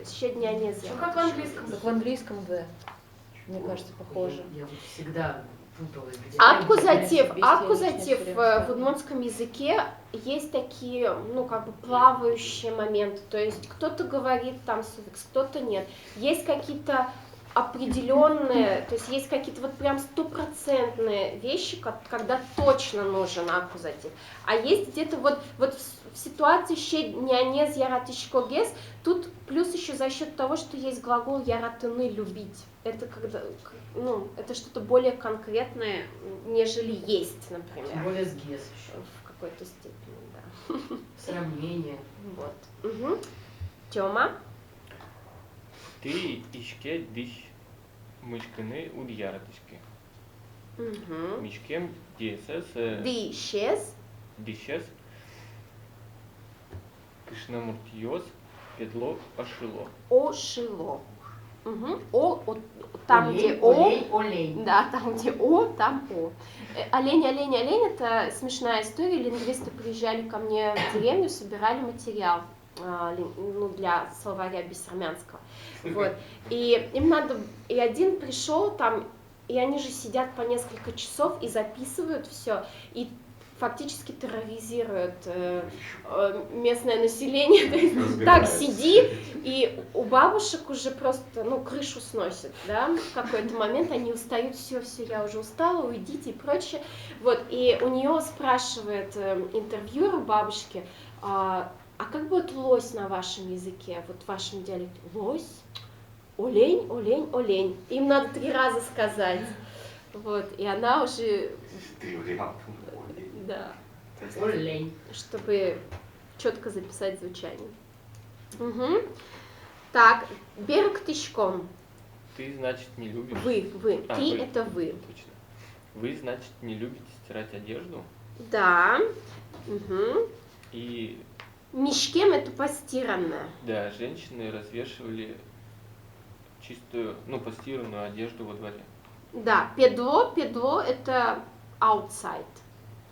[SPEAKER 1] Щедняне.
[SPEAKER 2] Ну, как в английском.
[SPEAKER 10] Как в английском «the». Мне кажется, похоже.
[SPEAKER 2] Я вот всегда путалась. Где
[SPEAKER 1] Аккузатив,
[SPEAKER 10] Без
[SPEAKER 1] аккузатив
[SPEAKER 10] встречи
[SPEAKER 1] в удмуртском языке есть такие, ну, как бы плавающие моменты. То есть кто-то говорит там суффикс, кто-то нет. Есть какие-то определенные, то есть есть какие-то вот прям стопроцентные вещи, когда точно нужен аккузатив. А есть где-то вот в ситуации щеднянез яратишкогес, тут плюс еще за счет того, что есть глагол яратыны любить. Это когда, ну, это что-то более конкретное, нежели есть,
[SPEAKER 2] Тем
[SPEAKER 1] например.
[SPEAKER 2] более с гес еще.
[SPEAKER 1] В какой-то степени, да.
[SPEAKER 2] Сравнение.
[SPEAKER 1] Вот. Тёма?
[SPEAKER 4] Ти ішке диш мишкини удяратишки. Мишкем десес
[SPEAKER 1] Дишес.
[SPEAKER 4] дишес кишнамуртиос педло ашило.
[SPEAKER 1] Ошило. Там, где
[SPEAKER 2] Олень, олень.
[SPEAKER 1] Да, там, где О, там О. Олень, олень, олень – это смешная история. Лингвисты приезжали ко мне в деревню, собирали материал для словаря бессармянского. Вот. И им надо... И один пришел там, и они же сидят по несколько часов и записывают все. И фактически терроризирует местное население. То есть, так, сиди, и у бабушек уже просто, ну, крышу сносит, да, в какой-то момент они устают, все, я уже устала, уйдите и прочее. Вот, и у нее спрашивает интервьюер у бабушки, а как будет лось на вашем языке, вот в вашем диалекте? Лось? Олень, олень, олень. Им надо 3 раза сказать. Вот, и она уже...
[SPEAKER 3] 3 варианта.
[SPEAKER 1] Да.
[SPEAKER 2] Олень.
[SPEAKER 1] Чтобы четко записать звучание. Так, берег тишком.
[SPEAKER 4] Ты, значит, не любишь...
[SPEAKER 1] Вы.
[SPEAKER 4] А,
[SPEAKER 1] Ты
[SPEAKER 4] вы.
[SPEAKER 1] это вы.
[SPEAKER 4] Точно. Вы, значит, не любите стирать одежду.
[SPEAKER 1] Да.
[SPEAKER 4] И,
[SPEAKER 1] Мешкем это постиранное.
[SPEAKER 4] да, женщины развешивали чистую, ну, постиранную одежду во дворе.
[SPEAKER 1] Да, педло это outside.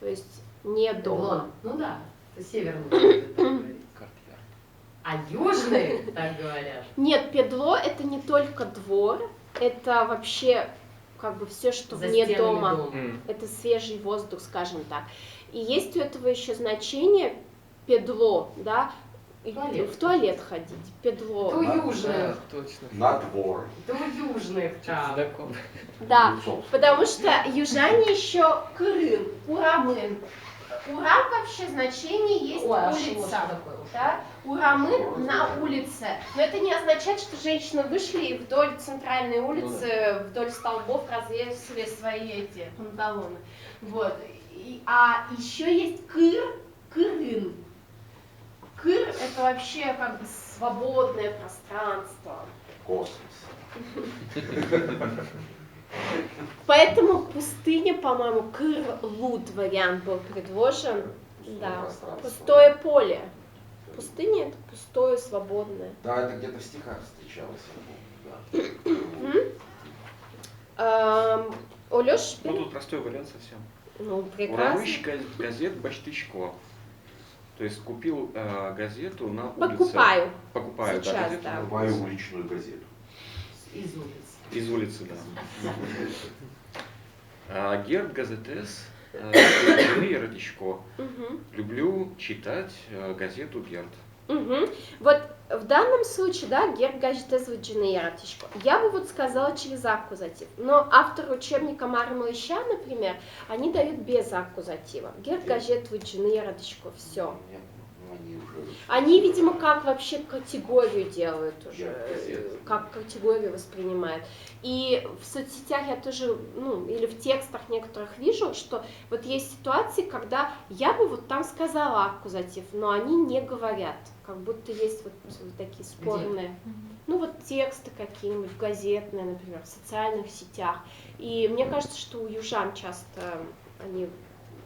[SPEAKER 1] То есть не дома.
[SPEAKER 2] Ну да, это северный так говорит.
[SPEAKER 4] Картьяр.
[SPEAKER 2] А южные так говорят.
[SPEAKER 1] Нет, педло это не только двор, это вообще как бы все, что
[SPEAKER 2] За
[SPEAKER 1] вне
[SPEAKER 2] стенами
[SPEAKER 1] дома.
[SPEAKER 4] М.
[SPEAKER 1] Это свежий воздух, скажем так. И есть у этого еще значение педло, да, в туалет ходить, педло.
[SPEAKER 2] Это у южных.
[SPEAKER 4] Точно.
[SPEAKER 3] На двор.
[SPEAKER 2] Это у южных там.
[SPEAKER 1] Да,
[SPEAKER 3] Лицом.
[SPEAKER 1] потому что южане еще Крым, Урамын. Урам вообще значение есть
[SPEAKER 2] Ой, а
[SPEAKER 1] улица.
[SPEAKER 2] что такое?
[SPEAKER 1] Да? Урамы на улице. Но это не означает, что женщины вышли и вдоль центральной улицы, вдоль столбов развесили свои эти панталоны. Вот. А еще есть кырын. Кыр — это вообще как бы свободное пространство.
[SPEAKER 3] Космос.
[SPEAKER 1] Поэтому пустыня, по-моему, Кыр-Луд вариант был предложен. Да,
[SPEAKER 3] Пространство.
[SPEAKER 1] пустое поле. Пустыня — это пустое, свободное.
[SPEAKER 3] Да, это где-то в стихах встречалось, я помню,
[SPEAKER 1] У Лёши
[SPEAKER 4] Ну тут простой вариант совсем.
[SPEAKER 1] Ну, прекрасно.
[SPEAKER 4] Урамыш газет Баштычко. То есть купил газету на улице.
[SPEAKER 1] Покупаю.
[SPEAKER 4] Покупаю,
[SPEAKER 1] Сейчас,
[SPEAKER 4] да, газету
[SPEAKER 1] да.
[SPEAKER 4] на
[SPEAKER 3] Покупаю
[SPEAKER 4] улице.
[SPEAKER 3] уличную газету.
[SPEAKER 2] Из улицы.
[SPEAKER 4] Из улицы, да. Герд газетес Радичко.
[SPEAKER 1] Мгм.
[SPEAKER 4] Люблю читать газету Герд.
[SPEAKER 1] Мгм. Вот в данном случае, да, Герд Гаджетес Ваджинеяратишко. Я бы вот сказала через аккузатив. Но авторы учебника Мары Малыша, например, они дают без аккузатива. Герд Гаджет Ваджинеяратишко. Все.
[SPEAKER 3] Нет, ну, они уже...
[SPEAKER 1] Они, видимо, как вообще категорию делают уже,
[SPEAKER 3] Газет.
[SPEAKER 1] как категорию воспринимают. И в соцсетях я тоже, ну, или в текстах некоторых вижу, что вот есть ситуации, когда я бы вот там сказала аккузатив, но они не говорят, как будто есть вот такие спорные. Ну вот тексты какие-нибудь газетные, например, в социальных сетях. И мне кажется, что у южан часто они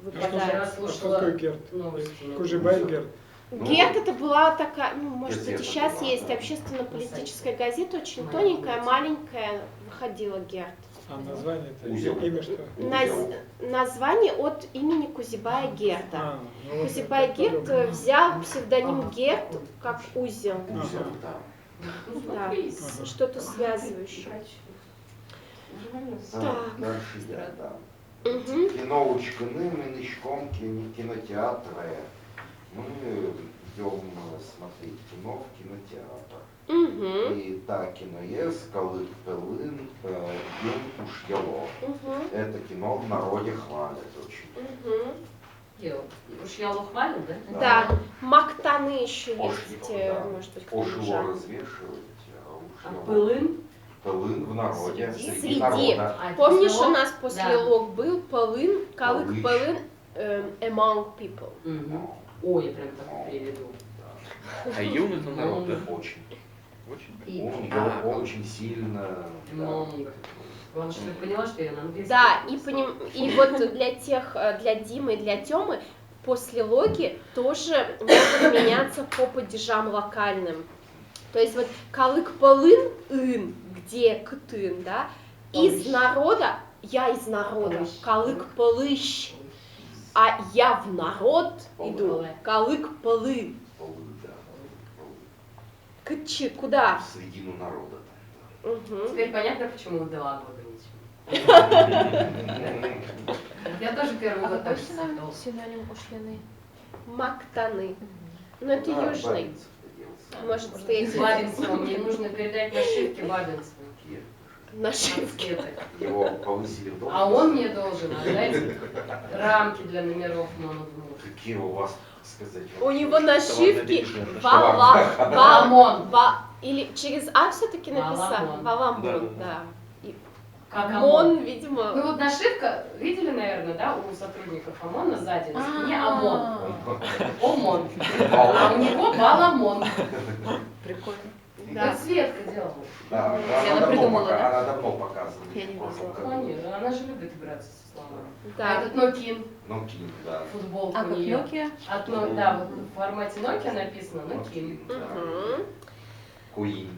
[SPEAKER 1] выпадают.
[SPEAKER 2] раз
[SPEAKER 7] А
[SPEAKER 2] слушала
[SPEAKER 7] какой Герд?
[SPEAKER 2] новости.
[SPEAKER 7] Кужибай Герд.
[SPEAKER 3] Ну,
[SPEAKER 1] Герд это была такая, ну, может быть, и
[SPEAKER 3] газета
[SPEAKER 1] сейчас
[SPEAKER 3] была,
[SPEAKER 1] есть
[SPEAKER 3] да.
[SPEAKER 1] общественно-политическая газета, очень
[SPEAKER 2] Маленькая.
[SPEAKER 1] тоненькая, маленькая, выходила Герд.
[SPEAKER 7] А название-то?
[SPEAKER 3] Узел.
[SPEAKER 7] Имя что?
[SPEAKER 1] Название от имени Кузибая Герда.
[SPEAKER 7] А, ну вот
[SPEAKER 1] Кузибай
[SPEAKER 7] я
[SPEAKER 1] Герд
[SPEAKER 7] подумал.
[SPEAKER 1] взял псевдоним
[SPEAKER 2] Ага.
[SPEAKER 1] Герд как узел.
[SPEAKER 3] Узел, да.
[SPEAKER 2] Ну,
[SPEAKER 1] Да,
[SPEAKER 2] смотри.
[SPEAKER 1] что-то связывающее. Так.
[SPEAKER 3] Дальше я, да.
[SPEAKER 1] Мгм.
[SPEAKER 3] Кіновочкини, ми ничком кинотеатра. Мы идем смотреть кино в кинотеатр.
[SPEAKER 1] Мгм.
[SPEAKER 3] И так кино есть, Калык Пелын, Дым уж ело.
[SPEAKER 1] Мгм.
[SPEAKER 3] Это кино в народе хвалят очень.
[SPEAKER 1] Мгм.
[SPEAKER 2] Уж я лохвалю, да?
[SPEAKER 1] Да, мактаны еще
[SPEAKER 3] Ош
[SPEAKER 1] есть,
[SPEAKER 3] его, да.
[SPEAKER 1] может быть, кто
[SPEAKER 3] Уж его
[SPEAKER 1] южан.
[SPEAKER 3] развешивать,
[SPEAKER 2] А
[SPEAKER 3] уж его.
[SPEAKER 2] пылын?
[SPEAKER 3] Пелын в народе,
[SPEAKER 1] Среди.
[SPEAKER 3] среди народа.
[SPEAKER 2] А,
[SPEAKER 1] Помнишь,
[SPEAKER 2] после
[SPEAKER 1] у
[SPEAKER 2] лог?
[SPEAKER 1] нас после
[SPEAKER 2] Да.
[SPEAKER 1] лог был полын, калык
[SPEAKER 3] Полыщ.
[SPEAKER 1] полын, among people.
[SPEAKER 2] Мгм. Ой, я прям так переведу.
[SPEAKER 4] А юн это народ, да?
[SPEAKER 3] Очень.
[SPEAKER 4] Очень.
[SPEAKER 2] И
[SPEAKER 3] Он очень сильно. да.
[SPEAKER 2] Монг. Главное, что я поняла, что я на английском.
[SPEAKER 1] Да, и вот для тех, для Димы и для Тёмы после логи тоже могут меняться по падежам локальным. То есть вот калык полын ын, где ктын, да, из
[SPEAKER 2] Полыщ.
[SPEAKER 1] народа, я из народа,
[SPEAKER 2] Полыщ.
[SPEAKER 1] калык полыщ, а я в народ иду,
[SPEAKER 2] Полы.
[SPEAKER 1] калык полын.
[SPEAKER 3] Полы, да.
[SPEAKER 1] Кчи, куда?
[SPEAKER 3] В середину народа. там,
[SPEAKER 1] Мгм.
[SPEAKER 2] Теперь понятно, почему у Дела ограничено.
[SPEAKER 3] да.
[SPEAKER 2] Я тоже первый
[SPEAKER 10] А
[SPEAKER 2] год
[SPEAKER 10] какой
[SPEAKER 2] так
[SPEAKER 10] синоним,
[SPEAKER 2] считала.
[SPEAKER 10] синоним ушлены?
[SPEAKER 1] Мактаны. Ну это
[SPEAKER 3] Да,
[SPEAKER 1] южный.
[SPEAKER 3] Бабинцев делался.
[SPEAKER 1] Может встретить
[SPEAKER 2] Бабинцеву, мне нужно передать нашивки Бабинцеву.
[SPEAKER 1] нашивки.
[SPEAKER 3] Его повысили в должность.
[SPEAKER 2] А он мне должен отдать рамки для номеров моногнур.
[SPEAKER 3] Какие у вас, сказать,
[SPEAKER 1] У
[SPEAKER 3] вообще?
[SPEAKER 1] него нашивки
[SPEAKER 2] Валамон.
[SPEAKER 1] или через А все-таки написано.
[SPEAKER 2] Валамон.
[SPEAKER 1] Валамон,
[SPEAKER 4] Да,
[SPEAKER 1] да. И
[SPEAKER 2] Как ОМОН.
[SPEAKER 1] ОМОН,
[SPEAKER 2] Ну
[SPEAKER 1] видимо.
[SPEAKER 2] вот нашивка, видели, наверное, да, у сотрудников ОМОНа сзади на спине ОМОН. ОМОН. А у него Баламон.
[SPEAKER 10] Прикольно.
[SPEAKER 1] Да.
[SPEAKER 2] Это Светка делала.
[SPEAKER 3] Да,
[SPEAKER 10] Она
[SPEAKER 3] давно
[SPEAKER 10] придумала,
[SPEAKER 3] пока-
[SPEAKER 10] да?
[SPEAKER 3] Она давно показывала.
[SPEAKER 10] Я не
[SPEAKER 3] в прошлом
[SPEAKER 10] видела.
[SPEAKER 3] году.
[SPEAKER 2] Конечно, она же любит играться со словами. А
[SPEAKER 1] Да.
[SPEAKER 2] этот Нокин,
[SPEAKER 3] Ну, Кин, да.
[SPEAKER 2] футболка
[SPEAKER 10] А
[SPEAKER 2] у
[SPEAKER 10] как
[SPEAKER 2] нее.
[SPEAKER 10] Nokia?
[SPEAKER 2] Да, вот в формате Nokia написано Нокин.
[SPEAKER 3] Да.
[SPEAKER 1] Мгм.
[SPEAKER 3] Куин.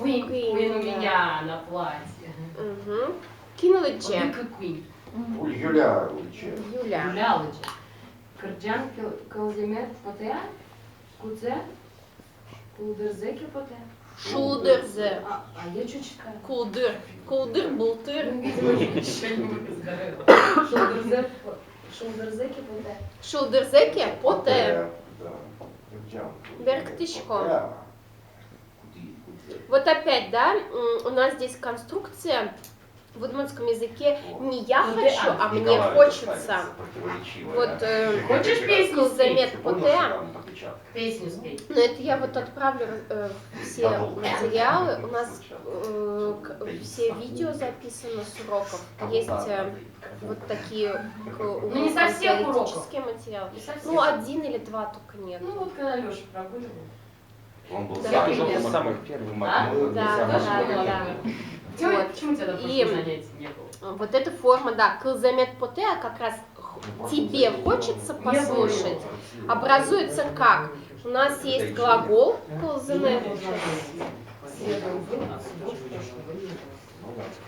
[SPEAKER 2] Queen у
[SPEAKER 1] да.
[SPEAKER 2] меня на платье.
[SPEAKER 1] Мгм. Кинула Джек.
[SPEAKER 2] Вика Queen.
[SPEAKER 3] Юля, Ульче.
[SPEAKER 1] Юля.
[SPEAKER 2] Гуляла же. Кырджан Калземер Поте, Кудзе, Кулдерзеки Поте.
[SPEAKER 1] Шулдерзе.
[SPEAKER 2] А я что читаю?
[SPEAKER 1] Кулдыр. Кулдыр, бултыр.
[SPEAKER 2] Ну, видимо, ничего не выздоровела. Шулдерзеки Поте.
[SPEAKER 1] Шулдерзеки, поте.
[SPEAKER 3] Да. Кырджан.
[SPEAKER 1] Берктышко.
[SPEAKER 3] Да. Куди, куди.
[SPEAKER 1] Вот опять, да, у нас здесь конструкция в удмуртском языке не я
[SPEAKER 2] Ну,
[SPEAKER 1] хочу, а мне
[SPEAKER 3] Николай
[SPEAKER 1] хочется.
[SPEAKER 3] пытается противоречиво,
[SPEAKER 1] Вот
[SPEAKER 3] да.
[SPEAKER 2] Хочешь песню спеть?
[SPEAKER 1] Кылзамет
[SPEAKER 3] Ты понял,
[SPEAKER 1] Поте.
[SPEAKER 3] что там опечатка?
[SPEAKER 2] Песню спеть.
[SPEAKER 1] Но это я вот отправлю все материалы. У нас все видео записаны с уроков. Есть вот такие
[SPEAKER 2] Ну, не со всех уроков.
[SPEAKER 1] теоретические материалы.
[SPEAKER 2] Не совсем.
[SPEAKER 1] Ну, 1 или 2 только нет.
[SPEAKER 2] Ну вот когда Леша прогуливал.
[SPEAKER 3] Он был
[SPEAKER 1] Да,
[SPEAKER 3] самый
[SPEAKER 2] примерно.
[SPEAKER 3] первый.
[SPEAKER 9] Самых первых.
[SPEAKER 2] А?
[SPEAKER 1] Да, да.
[SPEAKER 2] Почему,
[SPEAKER 1] Вот.
[SPEAKER 2] почему у тебя на
[SPEAKER 1] И-
[SPEAKER 2] прошлом занятии не было?
[SPEAKER 1] Вот эта форма, да, кылзамет поте, а как раз тебе хочется послушать, образуется как? У нас есть глагол кылзамет.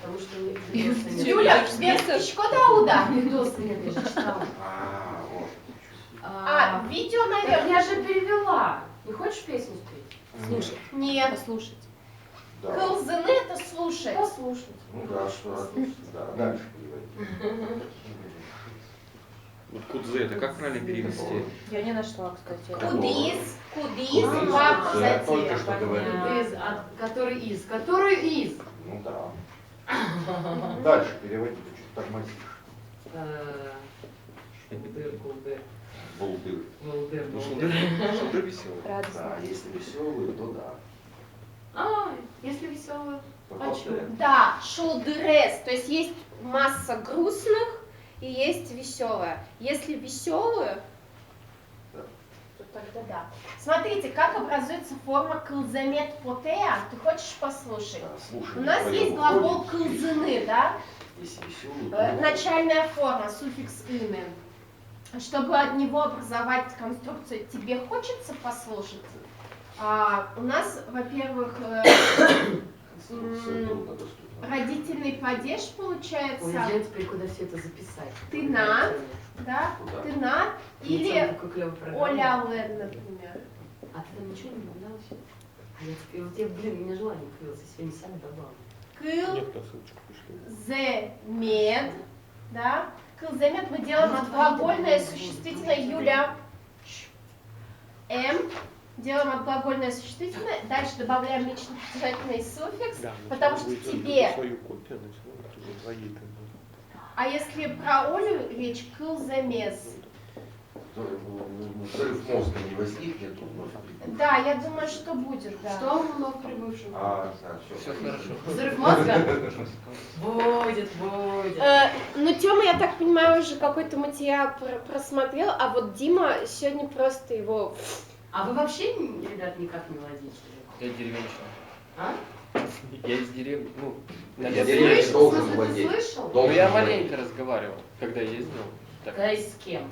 [SPEAKER 2] Потому что у них видоса нет.
[SPEAKER 1] Юля, что дауда?
[SPEAKER 2] Видоса нет, я же читала.
[SPEAKER 3] Вот.
[SPEAKER 1] А, видео,
[SPEAKER 2] Так
[SPEAKER 1] наверное.
[SPEAKER 2] я же перевела. Не хочешь песню спеть?
[SPEAKER 1] Слушай, нет.
[SPEAKER 10] Послушать.
[SPEAKER 3] Да.
[SPEAKER 1] Кылзыны это слушать.
[SPEAKER 2] Послушать.
[SPEAKER 3] Ну да, что да, дальше переводить.
[SPEAKER 4] Вот кудзе, это как правильно перевести?
[SPEAKER 10] Я не нашла, кстати.
[SPEAKER 1] Кудис, кудис,
[SPEAKER 3] Кудис,
[SPEAKER 1] как,
[SPEAKER 3] я
[SPEAKER 1] кстати.
[SPEAKER 3] только что говорил.
[SPEAKER 2] Который из? Который из?
[SPEAKER 3] Ну да. Дальше переводить, ты что-то тормозишь.
[SPEAKER 2] Кулдыр, кулдыр.
[SPEAKER 3] Булдыр.
[SPEAKER 2] Кулдыр,
[SPEAKER 4] Ну,
[SPEAKER 2] кулдыр.
[SPEAKER 4] шулдыр веселый.
[SPEAKER 10] Радостно.
[SPEAKER 3] Да, если веселые, то да.
[SPEAKER 2] А, если веселый.
[SPEAKER 3] То
[SPEAKER 2] Хочу.
[SPEAKER 3] поте.
[SPEAKER 1] Да, шулдерес, то есть есть масса грустных и есть веселая. Если веселую,
[SPEAKER 3] Да.
[SPEAKER 1] то тогда да. Смотрите, как образуется форма кылзамет потеа. Ты хочешь послушать?
[SPEAKER 3] Да, слушай,
[SPEAKER 1] У нас
[SPEAKER 3] твоё
[SPEAKER 1] есть глагол
[SPEAKER 3] выходит.
[SPEAKER 1] кылзыны, да?
[SPEAKER 3] Если веселые, то
[SPEAKER 1] Начальная форма, суффикс «ыны». Чтобы от него образовать конструкцию «тебе хочется послушать», у нас, во-первых,
[SPEAKER 3] конструкция труднодоступна.
[SPEAKER 1] родительный падеж
[SPEAKER 2] Ой,
[SPEAKER 1] получается,
[SPEAKER 2] я теперь куда все это записать?
[SPEAKER 1] Ты на. да,
[SPEAKER 3] Куда?
[SPEAKER 1] ты на, или
[SPEAKER 2] Какой клёвый программа.
[SPEAKER 1] Оля Лен, например.
[SPEAKER 2] А ты там ничего не добавляла сегодня? А я теперь, вот я, блин, у меня желание появилось, я сегодня сами добавлю.
[SPEAKER 1] Кыл,
[SPEAKER 5] Нет, ссылочку пришли.
[SPEAKER 1] зе, мед, да. Кылзамет мы делаем от глагольное существительное Юля. М. Делаем от глагольное существительное. Дальше добавляем личный прилагательный суффикс.
[SPEAKER 5] Да,
[SPEAKER 1] Потому что тебе.
[SPEAKER 5] свою копию начала, уже твои там.
[SPEAKER 1] А если про Олю речь, кылзамес.
[SPEAKER 3] Взрыв мозга не возникнет, тут
[SPEAKER 1] Да, я думаю, что будет, да.
[SPEAKER 2] Что у вновь прибывшего?
[SPEAKER 3] да,
[SPEAKER 4] Все хорошо.
[SPEAKER 2] Взрыв мозга? Будет, будет.
[SPEAKER 1] Ну, Тёма, я так понимаю, уже какой-то материал просмотрел, а вот Дима сегодня просто его...
[SPEAKER 2] А вы вообще, ребят, никак не владеете?
[SPEAKER 6] Я деревенщина.
[SPEAKER 2] А?
[SPEAKER 6] Я из деревни, ну,
[SPEAKER 3] Я
[SPEAKER 6] наверное.
[SPEAKER 3] деревня
[SPEAKER 2] Слышал?
[SPEAKER 3] должен
[SPEAKER 2] В смысле,
[SPEAKER 3] владеть.
[SPEAKER 2] ты слышал?
[SPEAKER 6] Ну, я
[SPEAKER 3] Должен
[SPEAKER 6] маленько
[SPEAKER 3] владеть.
[SPEAKER 6] разговаривал, когда ездил. Так,
[SPEAKER 2] Да и с кем?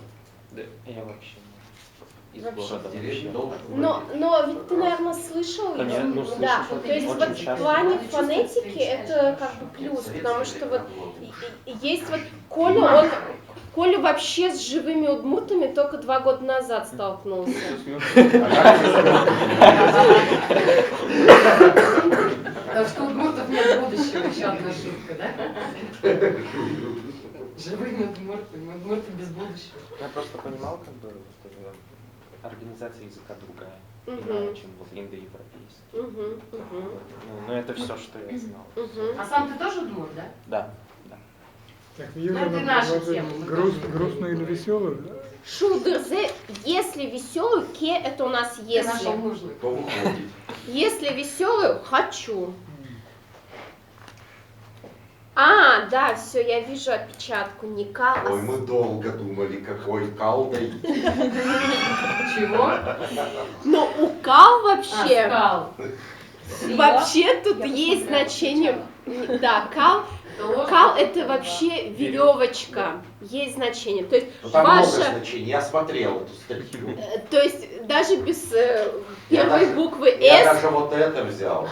[SPEAKER 6] да.
[SPEAKER 9] Я вообще не. Из
[SPEAKER 1] Вообще.
[SPEAKER 9] города
[SPEAKER 3] Деревня
[SPEAKER 9] вообще.
[SPEAKER 3] должен
[SPEAKER 1] Но ведь ты, наверное, слышал
[SPEAKER 9] Конечно,
[SPEAKER 1] его.
[SPEAKER 9] ну, слышу,
[SPEAKER 1] Да,
[SPEAKER 9] что
[SPEAKER 1] то есть
[SPEAKER 9] очень
[SPEAKER 1] вот в
[SPEAKER 9] часто.
[SPEAKER 1] плане
[SPEAKER 2] Чувствуешь,
[SPEAKER 1] фонетики
[SPEAKER 2] встречаешь,
[SPEAKER 1] это как бы
[SPEAKER 3] Нет,
[SPEAKER 1] плюс,
[SPEAKER 3] советское
[SPEAKER 1] потому что вот
[SPEAKER 3] время было.
[SPEAKER 1] есть вот Коля, Коля вообще с живыми удмуртами только 2 года назад столкнулся.
[SPEAKER 2] Так что у удмуртов нет будущего, еще одна шутка, да? Живыми удмуртами, удмурты без будущего.
[SPEAKER 9] Я просто понимал, как бы, что организация языка другая,
[SPEAKER 1] Мгм.
[SPEAKER 9] иная, чем вот индоевропейский.
[SPEAKER 1] Мгм, мгм,
[SPEAKER 9] Ну, это все, что я знал.
[SPEAKER 1] мгм.
[SPEAKER 2] А сам ты тоже удмурт, да?
[SPEAKER 9] Да.
[SPEAKER 7] Так, Юля,
[SPEAKER 2] это наша
[SPEAKER 7] предложила
[SPEAKER 2] тема, мы тоже
[SPEAKER 7] грустную или веселую? Да?
[SPEAKER 1] Шулдерзе, если веселую, ке это у нас
[SPEAKER 2] Ты нашел
[SPEAKER 1] если.
[SPEAKER 2] нужный.
[SPEAKER 3] То выходит.
[SPEAKER 1] Если веселую, хочу. А, да, все, я вижу опечатку. Не кал, а
[SPEAKER 3] Ой, мы долго думали, какой калдой.
[SPEAKER 2] Чего?
[SPEAKER 1] но у кал вообще,
[SPEAKER 2] Скал.
[SPEAKER 1] вообще тут
[SPEAKER 10] Я
[SPEAKER 1] есть
[SPEAKER 10] посмотрела
[SPEAKER 1] значение. Да, кал это вообще веревочка. Есть значение. То есть
[SPEAKER 3] Ну, там много
[SPEAKER 1] ваша,
[SPEAKER 3] значений, я смотрел эту статью.
[SPEAKER 1] то есть даже без
[SPEAKER 3] Я
[SPEAKER 1] первой
[SPEAKER 3] даже-
[SPEAKER 1] буквы
[SPEAKER 3] Я
[SPEAKER 1] С,
[SPEAKER 3] даже вот это взял.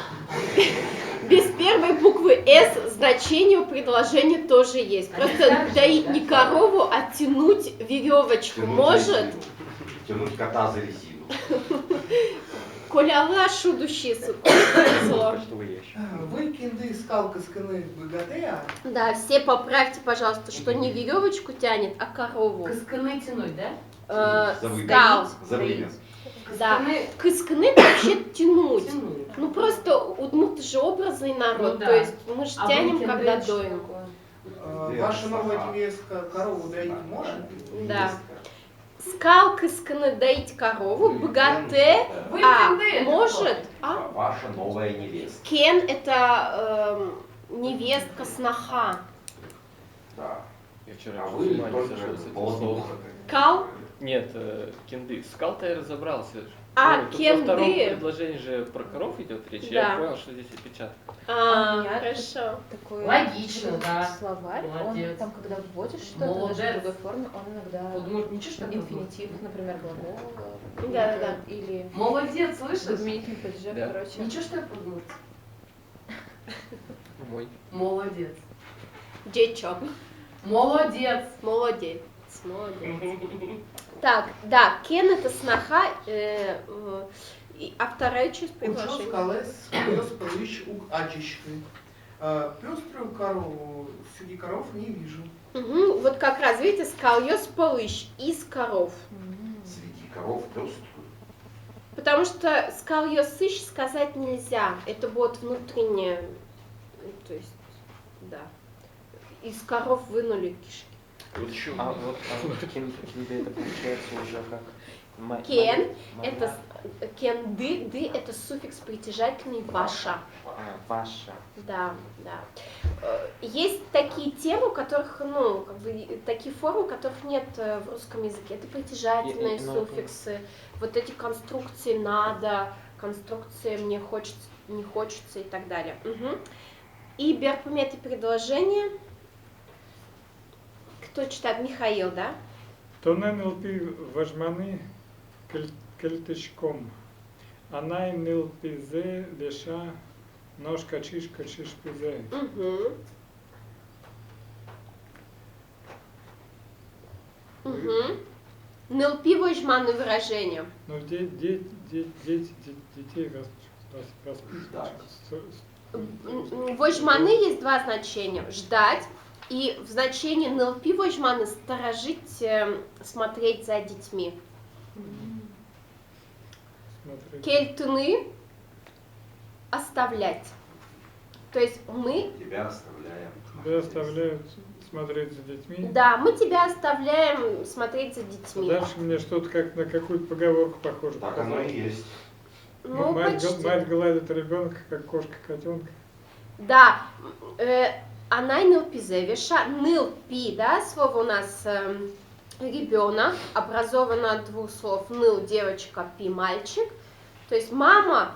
[SPEAKER 1] без первой буквы С значение у предложения тоже есть. Просто
[SPEAKER 2] Обязательно,
[SPEAKER 1] доить
[SPEAKER 2] да?
[SPEAKER 1] не корову, а тянуть веревочку
[SPEAKER 3] Тянуть
[SPEAKER 1] может.
[SPEAKER 3] резину. Тянуть кота за резину.
[SPEAKER 1] Коля лашу душису, повезло.
[SPEAKER 9] Почтовый ящик.
[SPEAKER 8] Выкинды скалка сканы БГТ,
[SPEAKER 1] Да, все поправьте, пожалуйста, что не веревочку тянет, а корову.
[SPEAKER 2] Кысканы тянуть, да?
[SPEAKER 3] За время.
[SPEAKER 1] Скал.
[SPEAKER 3] За время.
[SPEAKER 1] Да.
[SPEAKER 2] Кысканы
[SPEAKER 1] Кыскны вообще тянуть.
[SPEAKER 2] тянуть.
[SPEAKER 1] Ну просто удмурты же образный народ,
[SPEAKER 2] Ну да.
[SPEAKER 1] то есть мы же
[SPEAKER 2] А
[SPEAKER 1] тянем,
[SPEAKER 2] выкинды
[SPEAKER 1] когда
[SPEAKER 2] это что
[SPEAKER 1] доим.
[SPEAKER 2] такое?
[SPEAKER 8] Ваша новая невестка корову доить может?
[SPEAKER 1] Да. Скалка исканы доить корову, богате, может,
[SPEAKER 3] Ваша новая невеста.
[SPEAKER 1] кен это невестка, сноха.
[SPEAKER 3] Да.
[SPEAKER 6] Я вчера
[SPEAKER 3] А
[SPEAKER 6] с
[SPEAKER 3] вы
[SPEAKER 6] ума не
[SPEAKER 3] только
[SPEAKER 6] сошел с этим
[SPEAKER 3] полдня.
[SPEAKER 6] словом.
[SPEAKER 1] Кал,
[SPEAKER 6] Нет, кенды. Скал-то я разобрался.
[SPEAKER 1] А,
[SPEAKER 6] Ну, тут во
[SPEAKER 1] кенды.
[SPEAKER 6] втором предложении же про коров идет речь.
[SPEAKER 1] Да.
[SPEAKER 6] Я понял, что здесь опечатка.
[SPEAKER 10] А у меня
[SPEAKER 1] хорошо.
[SPEAKER 10] Такой
[SPEAKER 2] Логично, да.
[SPEAKER 10] словарь,
[SPEAKER 2] Молодец.
[SPEAKER 10] он там, когда вводишь что-то
[SPEAKER 2] Молодец.
[SPEAKER 10] даже в другой форме, он иногда
[SPEAKER 2] Вот, может, ничего, что такое?
[SPEAKER 10] инфинитив, например, глагола.
[SPEAKER 1] Да.
[SPEAKER 10] Или
[SPEAKER 2] Молодец, слышишь?
[SPEAKER 10] заменительный падеж,
[SPEAKER 6] Да.
[SPEAKER 10] короче.
[SPEAKER 2] Ничего, что я подумать.
[SPEAKER 6] Мой.
[SPEAKER 2] Молодец.
[SPEAKER 1] Дечок.
[SPEAKER 2] Молодец.
[SPEAKER 1] Молодец. Так, да, кен это сноха, а вторая часть
[SPEAKER 8] Учос
[SPEAKER 1] предложения.
[SPEAKER 8] колес, пес прыщ ук ачечкой. Пеструю корову, среди коров не вижу.
[SPEAKER 1] Угу, вот как раз, видите, скальёс полыщ из коров.
[SPEAKER 3] Среди коров пеструю.
[SPEAKER 1] Потому что скальёс ищ сказать нельзя. Это будет внутреннее, то есть, да. Из коров вынули кишки.
[SPEAKER 4] Вот еще.
[SPEAKER 9] А вот кенды это получается уже как
[SPEAKER 1] Кен это кенды, ды это суффикс притяжательный ваша.
[SPEAKER 9] Ваша.
[SPEAKER 1] Да. Есть такие темы, у которых, ну, как бы, такие формы, которых нет в русском языке. Это притяжательные суффиксы, вот эти конструкции надо, конструкции мне хочется, не хочется и так далее. Угу. И берпометы предложения. Кто читает? Михаил, да?
[SPEAKER 7] Тонен лпи важманы кельтышком. Анай нилпизе леша ножка чишка чишпизе.
[SPEAKER 1] Нылпи вожманы выражения.
[SPEAKER 7] Ну, детей расписывать.
[SPEAKER 1] Вожманы есть два значения. Ждать. И в значении нылпи вожманы сторожить, смотреть за детьми. Кельтуны оставлять. То есть мы...
[SPEAKER 3] Тебя оставляем.
[SPEAKER 7] Тебя оставляют смотреть за детьми.
[SPEAKER 1] Да, мы тебя оставляем смотреть за детьми.
[SPEAKER 7] Дальше мне что-то как на какую-то поговорку похоже.
[SPEAKER 3] Так оно и есть.
[SPEAKER 1] Ну,
[SPEAKER 7] Мать
[SPEAKER 1] почти.
[SPEAKER 7] гладит ребенка, как кошка котенка.
[SPEAKER 1] Да. Она нылпизе, веша нылпи, да, слово у нас ребенок, образовано от двух слов ныл девочка, пи мальчик. То есть мама,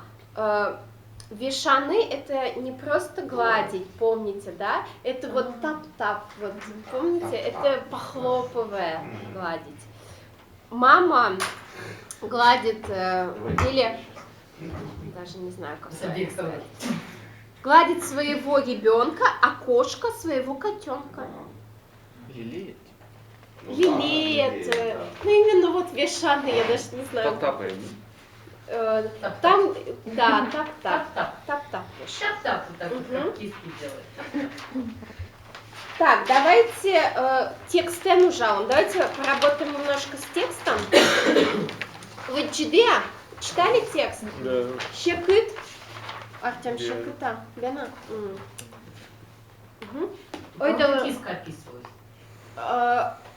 [SPEAKER 1] вешаны это не просто гладить, помните, да? Это вот тап-тап, вот помните, это похлопывая гладить. Мама гладит или даже не знаю, как сказать. Гладит своего ребенка, а кошка своего котенка.
[SPEAKER 6] Лелеет.
[SPEAKER 1] Лелеет.
[SPEAKER 3] да.
[SPEAKER 1] Ну именно вот вешаны, я даже не знаю.
[SPEAKER 4] Тап-тапаем.
[SPEAKER 1] Там, да, тап-тап.
[SPEAKER 2] Так.
[SPEAKER 1] Тап-тап.
[SPEAKER 2] Так, как киски делают.
[SPEAKER 1] Так, давайте текст ужалом. Давайте поработаем немножко с текстом. Вы читали текст?
[SPEAKER 5] Да.
[SPEAKER 1] Щекыт. Артем щекыта. Бена. Ой, да.
[SPEAKER 2] Киска описывалась.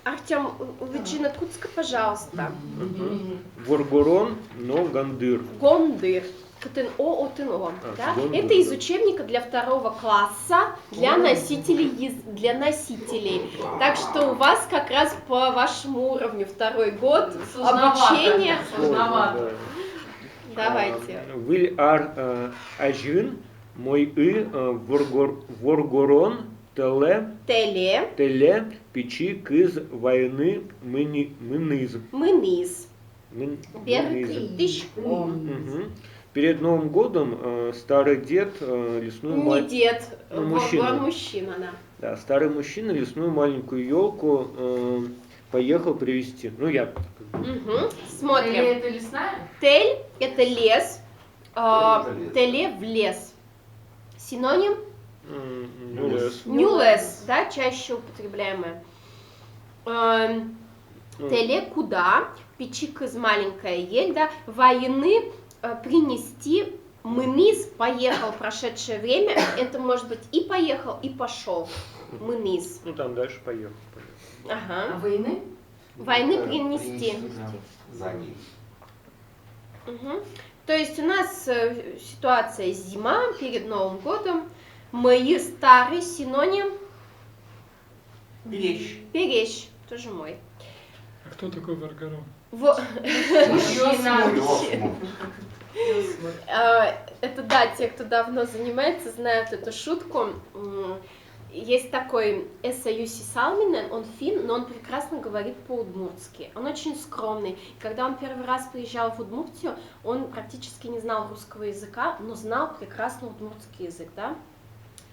[SPEAKER 1] Артем, Виджина Куцка, пожалуйста.
[SPEAKER 5] Воргорон, но гандыр.
[SPEAKER 1] Гондыр. КТНО, ОТНО. Да?
[SPEAKER 5] гондыр,
[SPEAKER 1] Это из учебника для 2 класса для носителей. Так что у вас как раз по вашему уровню 2 год обучения.
[SPEAKER 2] Сложновато.
[SPEAKER 1] Давайте.
[SPEAKER 5] Виль ар ажин, мой воргорон, теле, печи кыз войны мыныз.
[SPEAKER 1] Мыныз.
[SPEAKER 5] Мыныз.
[SPEAKER 1] Тычком.
[SPEAKER 5] Мгм. Перед Новым годом старый дед лесную
[SPEAKER 1] Не дед,
[SPEAKER 5] мужчина.
[SPEAKER 1] мужчина, да.
[SPEAKER 5] Да, старый мужчина лесную маленькую елку поехал привезти. Ну я.
[SPEAKER 1] Угу. Смотрим.
[SPEAKER 2] Это лесная?
[SPEAKER 1] Тель – это лес.
[SPEAKER 3] лес.
[SPEAKER 1] Теле – в лес. Синоним?
[SPEAKER 5] Ну, лес.
[SPEAKER 1] Нюлес, да, чаще употребляемое. Теле – куда? Печик из маленькая ель, да. Войны принести. Мыныз поехал, прошедшее время. Это может быть и поехал, и пошел. Мынис.
[SPEAKER 5] Ну там дальше поехал.
[SPEAKER 2] А
[SPEAKER 1] Ага.
[SPEAKER 2] войны?
[SPEAKER 1] Войны
[SPEAKER 3] Это
[SPEAKER 1] принести.
[SPEAKER 3] да, за ней.
[SPEAKER 1] Мгм. То есть у нас ситуация зима перед Новым годом. Мои старый синоним
[SPEAKER 8] Беречь.
[SPEAKER 1] беречь. Тоже мой.
[SPEAKER 7] А кто такой Варгарон?
[SPEAKER 2] Мужчина.
[SPEAKER 1] Это да, те, кто давно занимается, знают эту шутку. Есть такой Эса Юси Салминен, он финн, но он прекрасно говорит по-удмуртски. Он очень скромный. Когда он первый раз приезжал в Удмуртию, он практически не знал русского языка, но знал прекрасно удмуртский язык, да?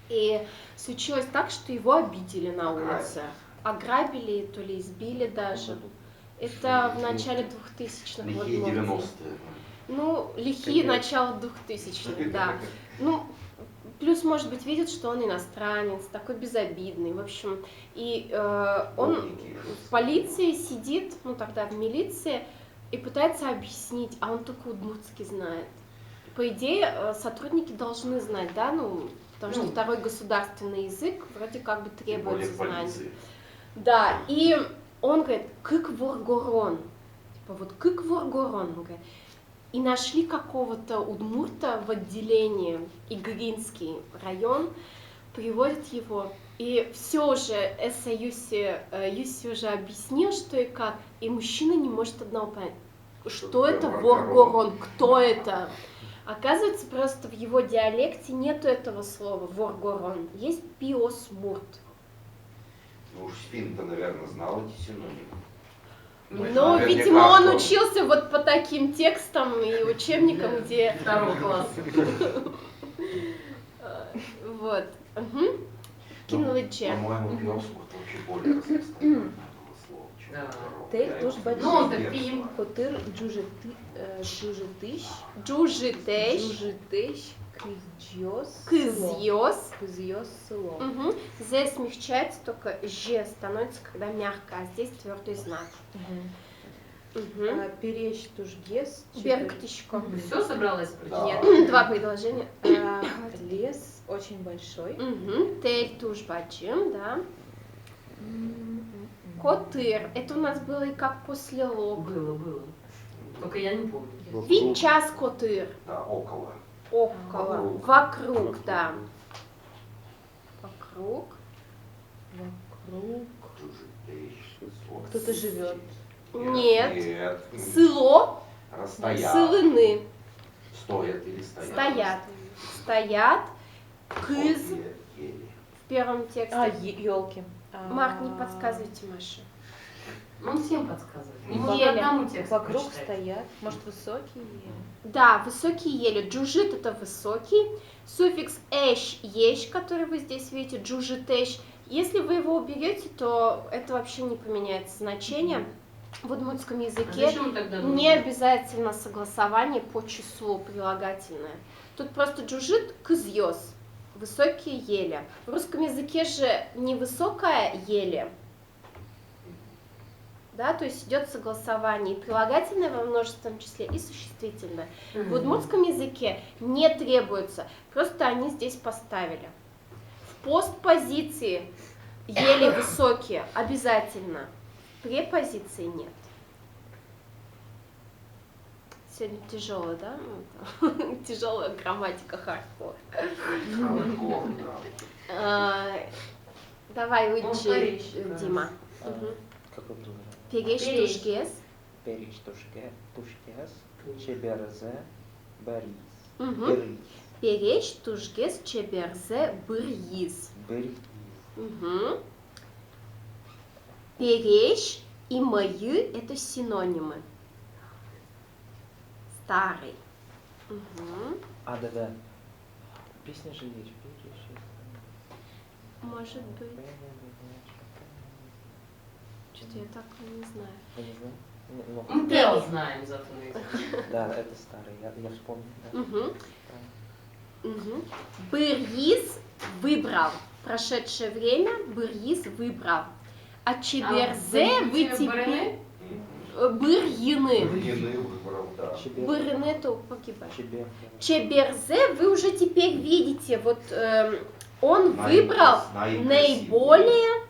[SPEAKER 1] И случилось так, что его обидели на улице. Ограбили, то ли избили даже. Это в начале 2000-х.
[SPEAKER 3] Лихие 90-е.
[SPEAKER 1] Ну, лихие начало 2000-х, да. Ну, плюс, может быть, видит, что он иностранец, такой безобидный, в общем. И он в полиции сидит, ну, тогда в милиции, и пытается объяснить, а он только удмуртский знает. По идее, сотрудники должны знать, да, ну, потому что второй государственный язык вроде как бы требуется знать. Да, и он говорит, «Кык воргорон», типа вот «Кык воргорон», он говорит. И нашли какого-то удмурта в отделении, Игринский район, приводят его, и все уже, Эса Юси уже объяснил, что и как, и мужчина не может одного понять, что это воргорон, кто это. Оказывается, просто в его диалекте нету этого слова воргорон, есть пиосмурт.
[SPEAKER 3] Ну уж Финн-то, наверное, знал эти синонимы.
[SPEAKER 1] Ну,
[SPEAKER 3] наверняка,
[SPEAKER 1] видимо, он
[SPEAKER 3] что-
[SPEAKER 1] учился вот по таким текстам и учебникам, где...
[SPEAKER 2] Второго класса.
[SPEAKER 1] Вот. Кинолыче.
[SPEAKER 3] По-моему, пиосмурт вообще более распространенное было слово, чем
[SPEAKER 2] Да.
[SPEAKER 3] ворон.
[SPEAKER 10] Тель
[SPEAKER 3] Я
[SPEAKER 10] тоже
[SPEAKER 3] его
[SPEAKER 10] большой.
[SPEAKER 2] Ну, он-то
[SPEAKER 3] знаю.
[SPEAKER 2] фильм.
[SPEAKER 10] Котыр джужетыш,
[SPEAKER 1] Джужитеш.
[SPEAKER 10] джужетыш, кызьёс,
[SPEAKER 1] Кызьёс.
[SPEAKER 10] кызьёс село.
[SPEAKER 1] Угу. З смягчается, только Ж становится, когда мягко, а здесь твердый знак. Угу.
[SPEAKER 10] Перещ тужгес,
[SPEAKER 1] Берктичко.
[SPEAKER 2] Все собралась прочитать?
[SPEAKER 1] Нет, два предложения.
[SPEAKER 10] лес очень большой.
[SPEAKER 1] Угу. Тель тужбачим, да. Котыр. Это у нас было и как после лог.
[SPEAKER 2] Было. Только я не помню.
[SPEAKER 1] Вичас котыр.
[SPEAKER 3] Да, около.
[SPEAKER 1] Около. Вокруг, да. Вокруг.
[SPEAKER 10] Вокруг.
[SPEAKER 3] Джужетеш,
[SPEAKER 10] Кто-то живет.
[SPEAKER 1] Нет.
[SPEAKER 3] Нет.
[SPEAKER 1] Сыло.
[SPEAKER 3] Расстоят.
[SPEAKER 1] Сылыны.
[SPEAKER 3] Стоят или стоят?
[SPEAKER 1] Стоят. Стоят. Кыз.
[SPEAKER 3] Еле.
[SPEAKER 1] В первом тексте.
[SPEAKER 10] Елки.
[SPEAKER 1] Марк, не подсказывайте Маше.
[SPEAKER 2] Он всем подсказывает. Ему
[SPEAKER 1] Еле.
[SPEAKER 2] по одному тексту
[SPEAKER 10] Вокруг
[SPEAKER 2] прочитать.
[SPEAKER 10] стоят. Может, высокие?
[SPEAKER 1] Да, высокие ели. Джужит это высокий. Суффикс эш еш, который вы здесь видите, джужитэш. Если вы его уберете, то это вообще не поменяется значение. В удмуртском
[SPEAKER 2] А
[SPEAKER 1] языке
[SPEAKER 2] зачем тогда нужно?
[SPEAKER 1] не обязательно согласование по числу прилагательное. Тут просто джужит кызьёс. Высокие ели. В русском языке же не высокая ели. Да, то есть идет согласование и прилагательное во множественном числе, и существительное. В удмуртском языке не требуется, просто они здесь поставили. В постпозиции ели высокие обязательно, в препозиции нет. Сегодня тяжело, да? Тяжелая грамматика хардкор.
[SPEAKER 3] Хардкор, да.
[SPEAKER 1] Давай
[SPEAKER 2] Он
[SPEAKER 1] учи,
[SPEAKER 2] поречь,
[SPEAKER 1] Дима.
[SPEAKER 9] Какой был?
[SPEAKER 1] Переш
[SPEAKER 2] Переш.
[SPEAKER 1] тушгес.
[SPEAKER 9] Перещ тушгес, чеберзе, барис.
[SPEAKER 1] Мгм.
[SPEAKER 9] Берис.
[SPEAKER 1] Переш тушгес чеберзе бырьиз.
[SPEAKER 9] Берис.
[SPEAKER 1] Угу. Перещ и мои это синонимы. Старый. Угу.
[SPEAKER 9] Да. Песня же есть. Перещ.
[SPEAKER 1] Может быть. Что-то я так и не знаю.
[SPEAKER 9] Я не знаю. Ну,
[SPEAKER 2] Мы Тел знаем зато наизусть.
[SPEAKER 9] да, это старый, я вспомнил. Да.
[SPEAKER 1] Угу. Угу. Бырьиз выбрал. Прошедшее время Бырьиз выбрал. А чеберзе вы теперь... Бырьины.
[SPEAKER 3] Ильины выбрал, да.
[SPEAKER 1] Бырьины то погибает.
[SPEAKER 9] Чебер.
[SPEAKER 1] Чеберзе вы уже теперь видите. Вот Он выбрал наиболее